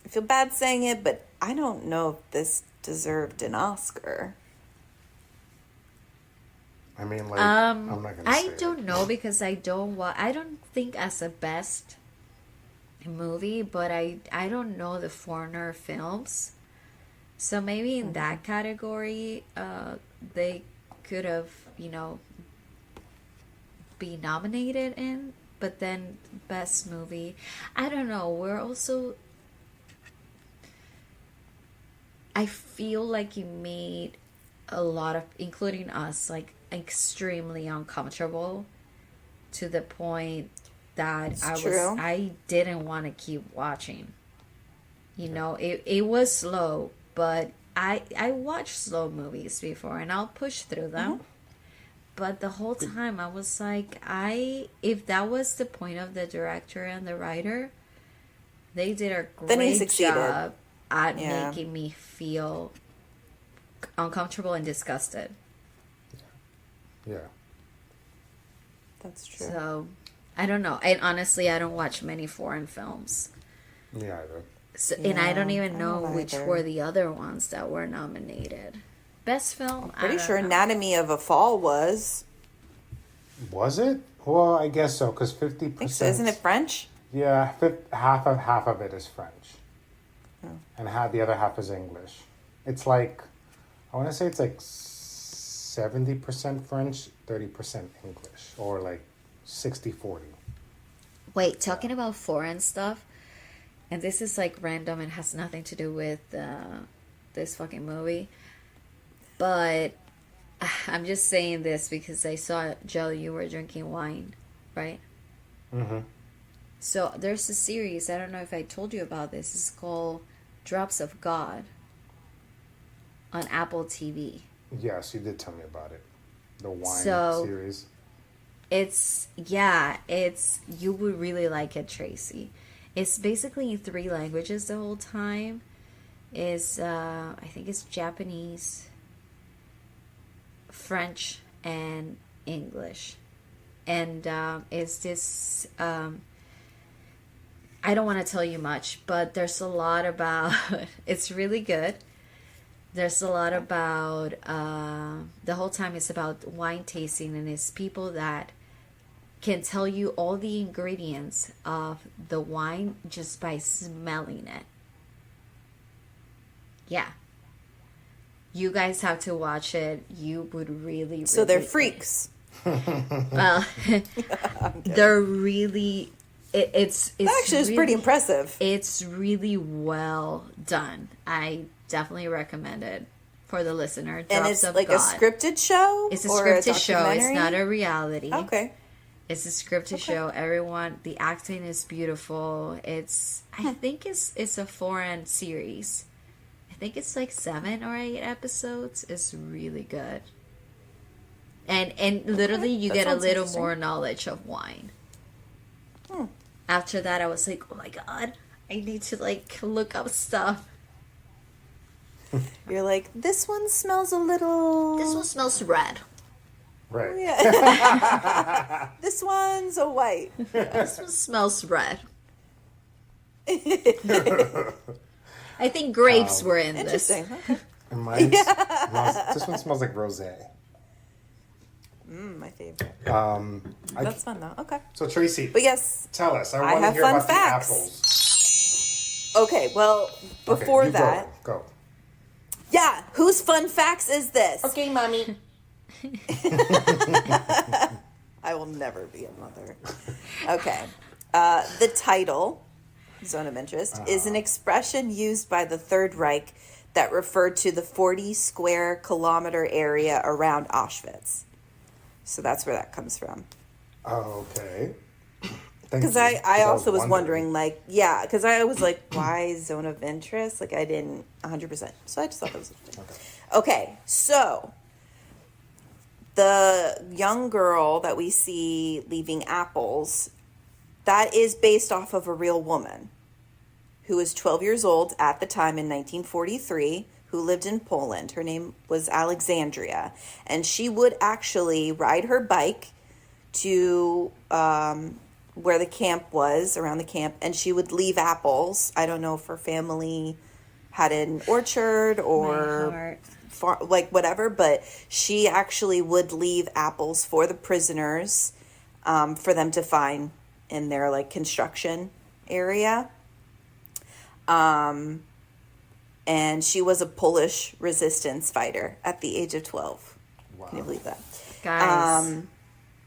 feel bad saying it, but I don't know if this deserved an Oscar. I mean, like, I'm not gonna say I don't know because I don't think as a best movie, but I don't know the foreigner films, so maybe in that category, they could have, be nominated in, but then best movie, I don't know. We're also, I feel like you made a lot of, including us, like extremely uncomfortable to the point that I didn't want to keep watching. It was slow, but I watched slow movies before and I'll push through them. Mm-hmm. But the whole time I was like, if that was the point of the director and the writer, they did a great job at making me feel uncomfortable and disgusted. Yeah. That's true. So, I don't know. And honestly, I don't watch many foreign films. Me either. So, and I don't even know which were the other ones that were nominated. Best film? I'm pretty sure Anatomy of a Fall was. Was it? Well, I guess so, because 50%. So. Isn't it French? Yeah, half of it is French. Oh. And the other half is English. It's like, I want to say it's like 70% French, 30% English, or like 60-40. Wait, talking about foreign stuff, and this is like random and has nothing to do with this fucking movie, but I'm just saying this because I saw, Joe, you were drinking wine, right? Mm-hmm. So there's a series, I don't know if I told you about this, it's called Drops of God on Apple TV. Yes, you did tell me about it. The wine series. It's you would really like it, Tracey. It's basically in 3 languages the whole time. I think it's Japanese, French, and English. And it's this, I don't want to tell you much, but there's a lot about, it's really good. There's a lot about, the whole time it's about wine tasting, and it's people that can tell you all the ingredients of the wine just by smelling it. Yeah. You guys have to watch it. You would really So they're freaks. Well, they're really... It's actually, it's pretty impressive. It's really well done. I definitely recommend it for the listener. And it's like a scripted show? It's a scripted show. It's not a reality. Okay. It's a scripted show. Everyone, the acting is beautiful. I think it's a foreign series. I think it's like 7 or 8 episodes. It's really good. And literally you get a little more knowledge of wine. After that, I was like, oh my God, I need to like look up stuff. You're like, this one smells a little... This one smells red. Right. Oh, yeah. This one's a white. This one smells red. I think grapes were in this. Interesting. Okay. And this one smells like rosé. My favorite. That's fun though. Okay. So Tracey, but yes, tell us. I want to hear fun about facts. the apples. Okay. Well, before that, go. Yeah. Whose fun facts is this? Okay, mommy. I will never be a mother. Okay. The title, Zone of Interest, is an expression used by the Third Reich that referred to the 40 square kilometer area around Auschwitz. So that's where that comes from. Oh, okay. Because I also was wondering, like, because I was like, why Zone of Interest? Like, I didn't 100%. So I just thought that was interesting. Okay, so the young girl that we see leaving apples, that is based off of a real woman who was 12 years old at the time in 1943, who lived in Poland. Her name was Alexandria. And she would actually ride her bike to where the camp was, around the camp, and she would leave apples. I don't know if her family had an orchard or like whatever, but she actually would leave apples for the prisoners for them to find in their like construction area. And she was a Polish resistance fighter at the age of 12. Wow. Can you believe that? Guys,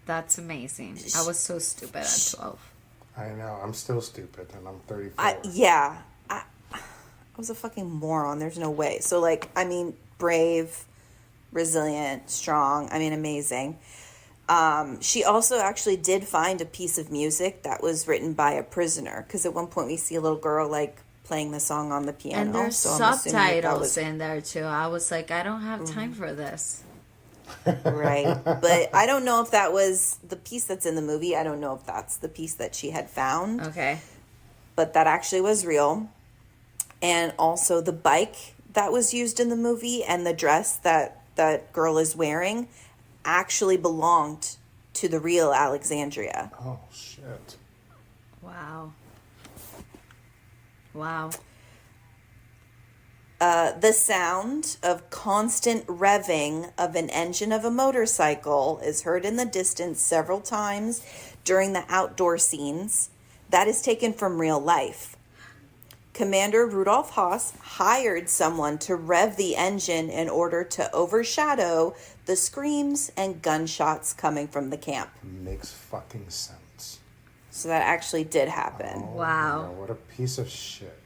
that's amazing. I was so stupid at 12. I know. I'm still stupid, and I'm 34. I was a fucking moron. There's no way. So, like, I mean, brave, resilient, strong. I mean, amazing. She also actually did find a piece of music that was written by a prisoner. Because at one point we see a little girl, like, playing the song on the piano. And there's so subtitles in there, too. I was like, I don't have time for this. Right. But I don't know if that was the piece that's in the movie. I don't know if that's the piece that she had found. Okay. But that actually was real. And also the bike that was used in the movie and the dress that that girl is wearing actually belonged to the real Alexandria. Oh, shit. Wow. Wow. The sound of constant revving of an engine of a motorcycle is heard in the distance several times during the outdoor scenes. That is taken from real life. Commander Rudolf Haas hired someone to rev the engine in order to overshadow the screams and gunshots coming from the camp. Makes fucking sense. So that actually did happen. Oh, Wow. no, what a piece of shit.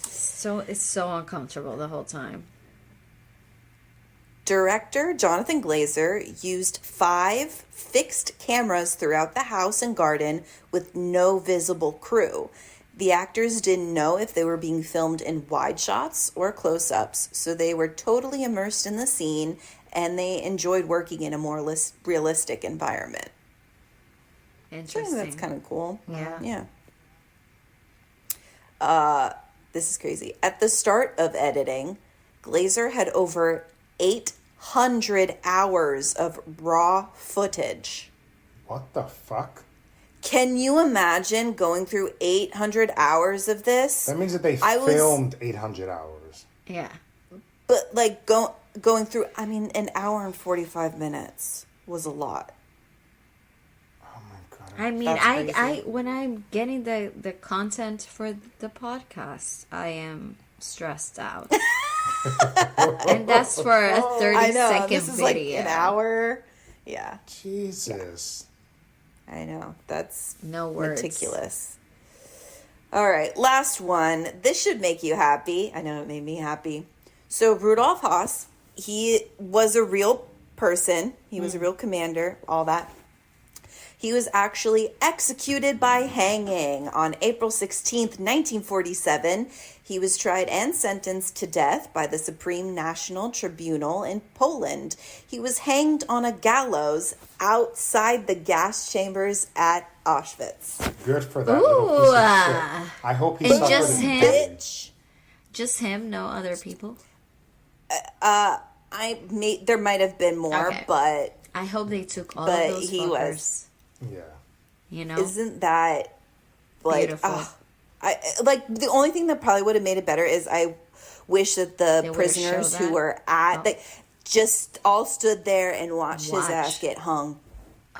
So it's so uncomfortable the whole time. Director Jonathan Glazer used 5 fixed cameras throughout the house and garden with no visible crew. The actors didn't know if they were being filmed in wide shots or close-ups, so they were totally immersed in the scene, and they enjoyed working in a more realistic environment. Interesting. I think that's kind of cool. Yeah. This is crazy. At the start of editing, Glazer had over 800 hours of raw footage. What the fuck? Can you imagine going through 800 hours of this? That means that they filmed 800 hours. Yeah. But like going through, I mean, an hour and 45 minutes was a lot. Oh my God. I mean, I when I'm getting the content for the podcast, I am stressed out. And that's for a 30-second this is video. Like an hour. Yeah. Jesus. I know. That's no words. Meticulous. All right. Last one. This should make you happy. I know it made me happy. So Rudolf Haas, he was a real person. He was a real commander, all that. He was actually executed by hanging on April 16th, 1947. He was tried and sentenced to death by the Supreme National Tribunal in Poland. He was hanged on a gallows outside the gas chambers at Auschwitz. Good for that little piece of shit. I hope he suffered just in him? pain. Just him, no other people? There might have been more, Okay. but I hope they took all of those he fuckers. was. Yeah. You know? Isn't that like Beautiful. I like the only thing that probably would have made it better is I wish that the They would've prisoners showed who that? were at like just all stood there and watched his Watch. ass get hung.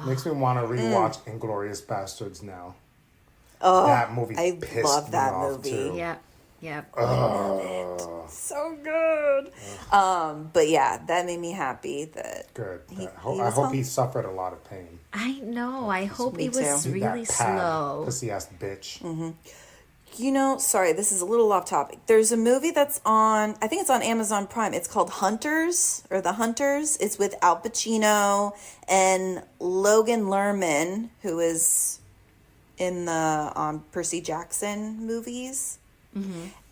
Makes me want to rewatch Inglourious Bastards now. Oh, That movie I pissed love me that off, movie. too. Yeah. Yeah. So good. But yeah, that made me happy that Good. He I was hope hung. he suffered a lot of pain. I know. I hope Me it was too. really That pad, slow. pussy-ass bitch. You know, sorry, this is a little off topic. There's a movie that's on, I think it's on Amazon Prime. It's called Hunters, or The Hunters. It's with Al Pacino and Logan Lerman, who is in the Percy Jackson movies.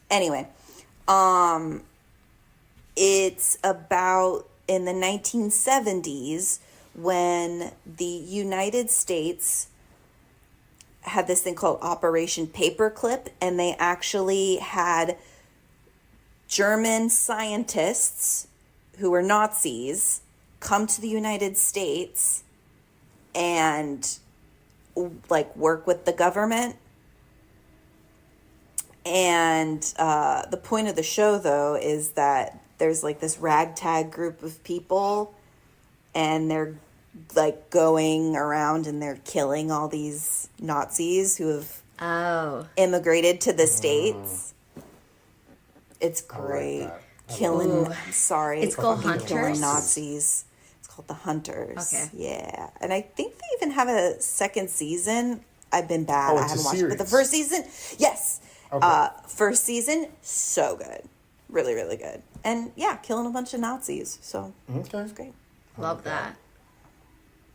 Anyway, it's about in the 1970s when the United States had this thing called Operation Paperclip, and they actually had German scientists who were Nazis come to the United States and like work with the government. And the point of the show, though, is that there's like this ragtag group of people, and they're like going around and they're killing all these Nazis who have immigrated to the States. It's great. Ooh. Sorry. It's called killing Hunters? Nazis. It's called The Hunters. Okay. Yeah. And I think they even have a second season. I've been bad. Oh, I it's haven't a watched it. But the series. first season, yes. Okay. First season, so good. Really, really good. And yeah, killing a bunch of Nazis. So Okay. it's great. Love that.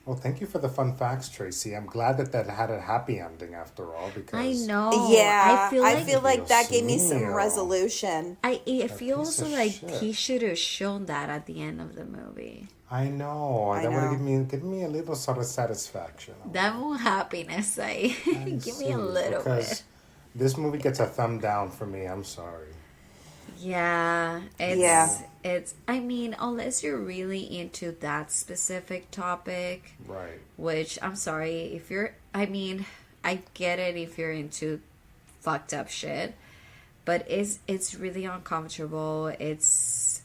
Well, thank you for the fun facts, Tracy. I'm glad that had a happy ending after all, because I know. Yeah. I feel like that gave me some Neil. resolution. I feel piece also of like shit. he should have shown that at the end of the movie. I know. I That would know. have given me a little sort of satisfaction. That more happiness, I give me a see, little because bit. this movie gets a thumb down for me. I'm sorry. Yeah, it's Yeah. it's. I mean, unless you're really into that specific topic, Right. which I'm sorry if you're. I mean, I get it if you're into fucked up shit, but it's really uncomfortable. It's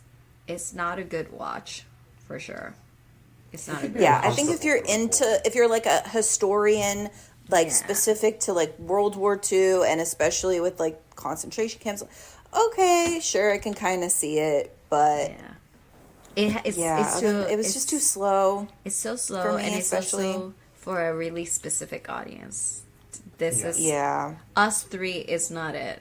not a good watch, for sure. It's not a good. Yeah, I watch. think if you're like a historian, like Yeah. specific to like World War II, and especially with like concentration camps, okay, sure, I can kind of see it, but Yeah. It's too. it was just too slow. It's so slow, for me, and it's especially. also for a really specific audience. This Yeah. is Yeah. us three is not it.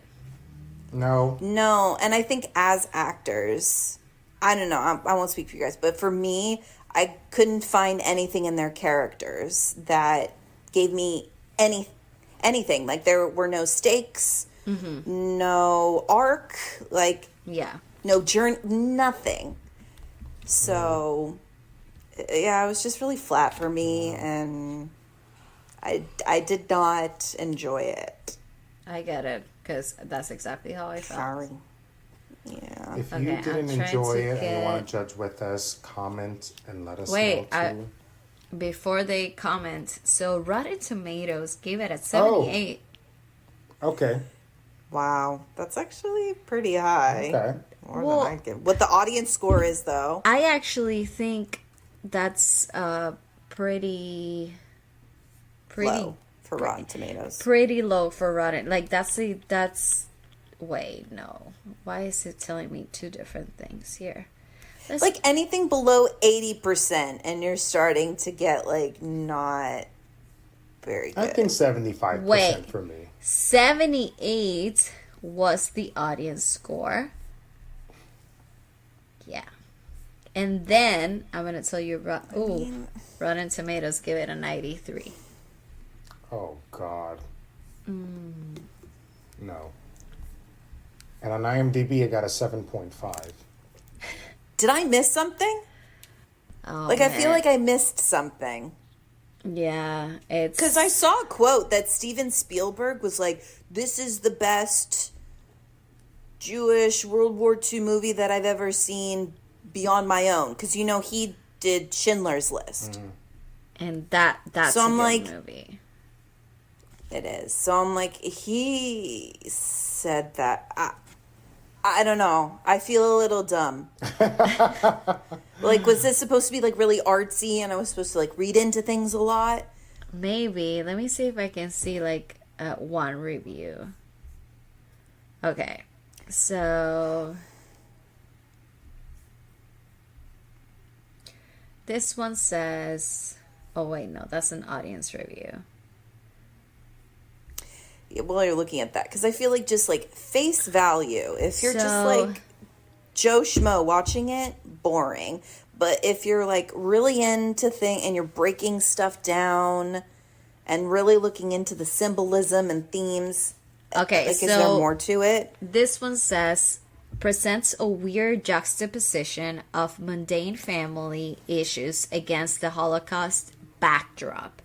No. No, and I think as actors, I don't know, I won't speak for you guys, but for me, I couldn't find anything in their characters that gave me anything. Like there were no stakes, no arc, like Yeah. no journey, nothing. So, yeah, it was just really flat for me, and I did not enjoy it. I get it, because that's exactly how I felt. Sorry. Yeah. If Okay, you I'm didn't trying enjoy to it and you want get- to judge with us, comment and let us Wait, know too. Before they comment, so Rotten Tomatoes gave it a 78. Okay. Wow, that's actually pretty high. Okay. More Well- than I give. What the audience score is, though. I actually think that's pretty Low for Rotten Tomatoes. pretty low for Rotten. Like that's wait, no. Why is it telling me two different things here? Let's, Like anything below 80%, and you're starting to get like not very I good. think 75% Wait. for me. 78 was the audience score. Yeah. And then I'm gonna tell you Rotten Tomatoes give it a 93. Oh God. Mm. No. And on IMDb, I got a 7.5. Did I miss something? Oh, Like, I feel man. like I missed something. Yeah, it's Because I saw a quote that Steven Spielberg was like, this is the best Jewish World War II movie that I've ever seen beyond my own. Because, you know, he did Schindler's List. and that's So a I'm good like- movie. It is. So I'm like, he said that. I don't know. I feel a little dumb. Like, was this supposed to be like really artsy and I was supposed to like read into things a lot? Maybe. Let me see if I can see like one review. Okay. So this one says, oh wait, no, that's an audience review. While you're looking at that, because I feel like just like face value, if you're just So- like Joe Schmo watching it, boring. But if you're like really into thing and you're breaking stuff down and really looking into the symbolism and themes, Okay, like, so is there more to it? this one says presents a weird juxtaposition of mundane family issues against the Holocaust backdrop.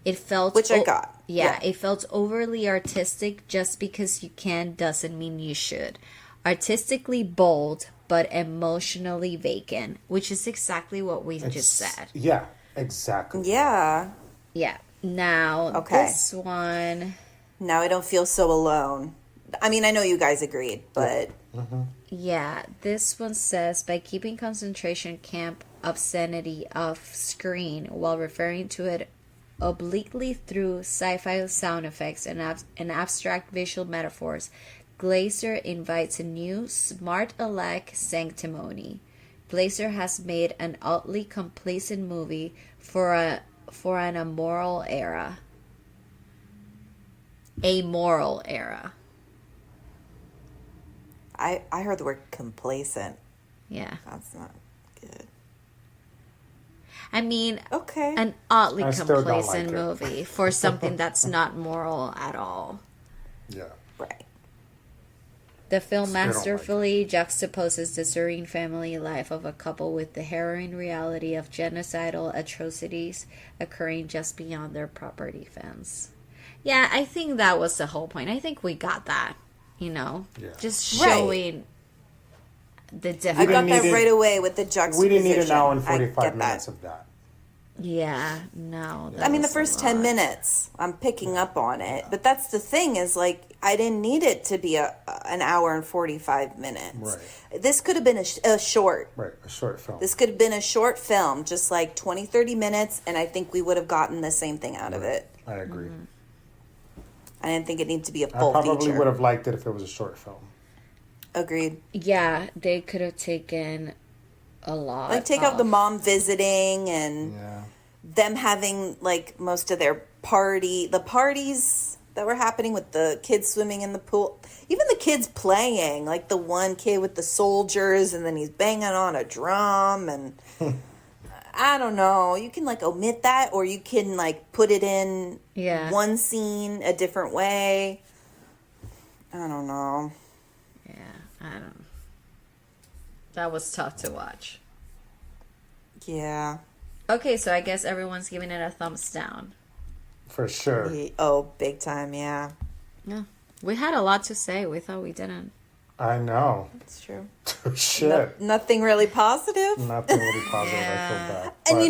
It felt Which I got. Yeah, it felt overly artistic. Just because you can doesn't mean you should. Artistically bold, but emotionally vacant, which is exactly what we just said. Yeah, exactly. Yeah. Yeah. Now, Okay. this one. Now I don't feel so alone. I mean, I know you guys agreed, but Yeah, this one says, by keeping concentration camp obscenity off screen while referring to it obliquely through sci-fi sound effects and abstract visual metaphors, Glazer invites a new, smart-aleck sanctimony. Glazer has made an oddly complacent movie for an amoral era. Amoral era. I heard the word complacent. Yeah. That's not good. I mean, Okay. an oddly I still don't complacent like it. movie for something that's not moral at all. Yeah. Right. The film Still don't like masterfully juxtaposes the serene family life of a couple with the harrowing reality of genocidal atrocities occurring just beyond their property fence. Yeah, I think that was the whole point. I think we got that, Yeah. just Right. showing the I difference. got that need right it- away with the juxtaposition. We didn't need an hour and I 45 get minutes that. of that. Yeah, no. I mean, the was a first 10 lot. minutes, I'm picking up on it. But that's the thing is, like, I didn't need it to be an hour and 45 minutes. Right. This could have been a short. Right, a short film. This could have been a short film, just like 20, 30 minutes, and I think we would have gotten the same thing out of it. I agree. I didn't think it needed to be a I full probably feature. would have liked it if it was a short film. Agreed. Yeah, they could have taken a lot. Like, take out the mom visiting and Yeah. them having, like, most of their the parties that were happening with the kids swimming in the pool. Even the kids playing, like the one kid with the soldiers and then he's banging on a drum and I don't know. You can, like, omit that or you can, like, put it in one scene a different way. I don't know. Yeah, I don't. That was tough to watch. Yeah. Okay, so I guess everyone's giving it a thumbs down. For sure. Oh, big time, yeah. Yeah, we had a lot to say. We thought we didn't. I know. That's true. Shit. Nothing really positive. Nothing really positive. I feel bad. And But- you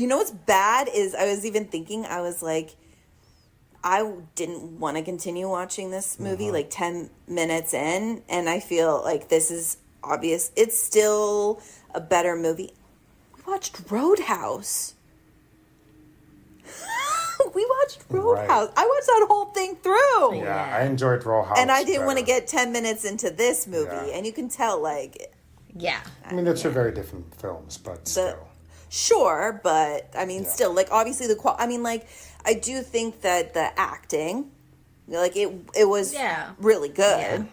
know what's bad is I was even thinking, I was like, I didn't want to continue watching this movie like 10 minutes in, and I feel like this is obvious. It's still a better movie. We watched Roadhouse. We watched Roadhouse. Right. I watched that whole thing through. Yeah, I enjoyed Roll House. And I didn't want to better. get 10 minutes into this movie. Yeah. And you can tell, like, Yeah. I mean, they're two very different films, but still. sure, but I mean, Yeah. still, like, obviously I mean, like, I do think that the acting, like, it was really good,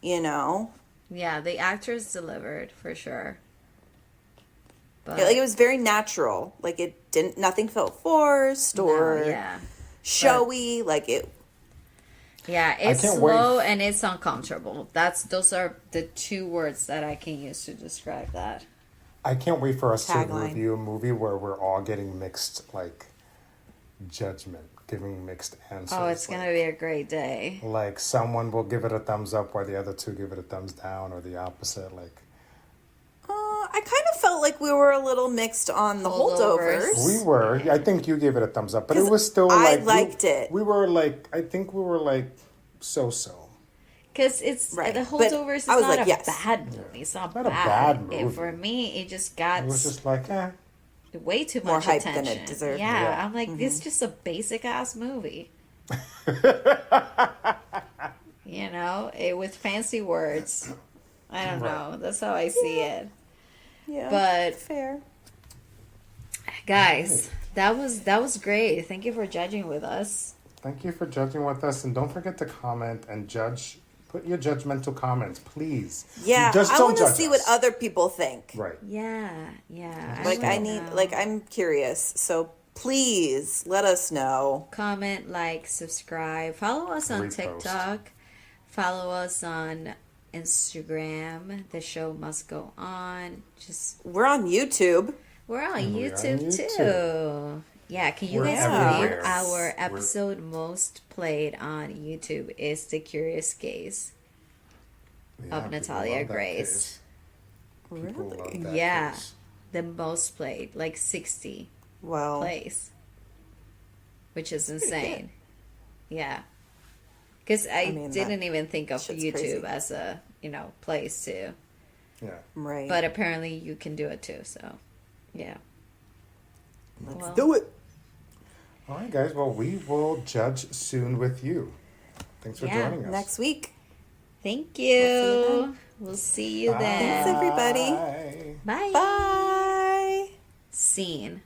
you know? Yeah, the actors delivered for sure. But Like, it was very natural. Like, nothing felt forced or showy. Like, it, yeah, it's can't slow wait. and it's uncomfortable. Those are the two words that I can use to describe that. I can't wait for us to Tagline. review a movie where we're all getting mixed, like, judgment, giving mixed answers. Oh, it's gonna be a great day. Like, someone will give it a thumbs up while the other two give it a thumbs down, or the opposite. Like, I kind of felt like we were a little mixed on the Holdovers. holdovers. we were. I think you gave it a thumbs up, but it 'Cause was still I like liked it. We were like, I think we were like so. Because it's Right, the but Holdovers is I was not like, a yes. bad movie. It's not, Not a bad. bad It, movie. for me, it just got It was just like, way too More much hype attention. than it deserved. Yeah, Yeah. I'm like, this is just a basic ass movie. With fancy words. I don't know. That's how I see it. Yeah, But fair. guys, that was great. Thank you for judging with us. Thank you for judging with us, and don't forget to comment and judge. Put your judgmental comments, please. Yeah, Just I don't want to judge see us. what other people think. Right. Yeah. Like, I wanna need, know. like, I'm curious. So please let us know. Comment, like, subscribe, follow us on Repost. TikTok, follow us on Instagram. The show must go on. We're on YouTube. We're on And we're on YouTube YouTube. too. Yeah, can you We're guys everywhere. believe our episode most played on YouTube is The Curious Case Yeah, of people Natalia love that Grace? case. People Really? love that Yeah. case. The most played, like 60 Well, plays, which is insane. Yeah. Because I mean, didn't even think of shit's YouTube crazy. as a, place too. Yeah. right. But apparently you can do it too, so yeah. Let's do it. All right, guys. Well, we will judge soon with you. Thanks for Yeah, joining us. Next week. Thank see you you. then. We'll see you Bye. then. Thanks, everybody. Bye. Bye. Scene.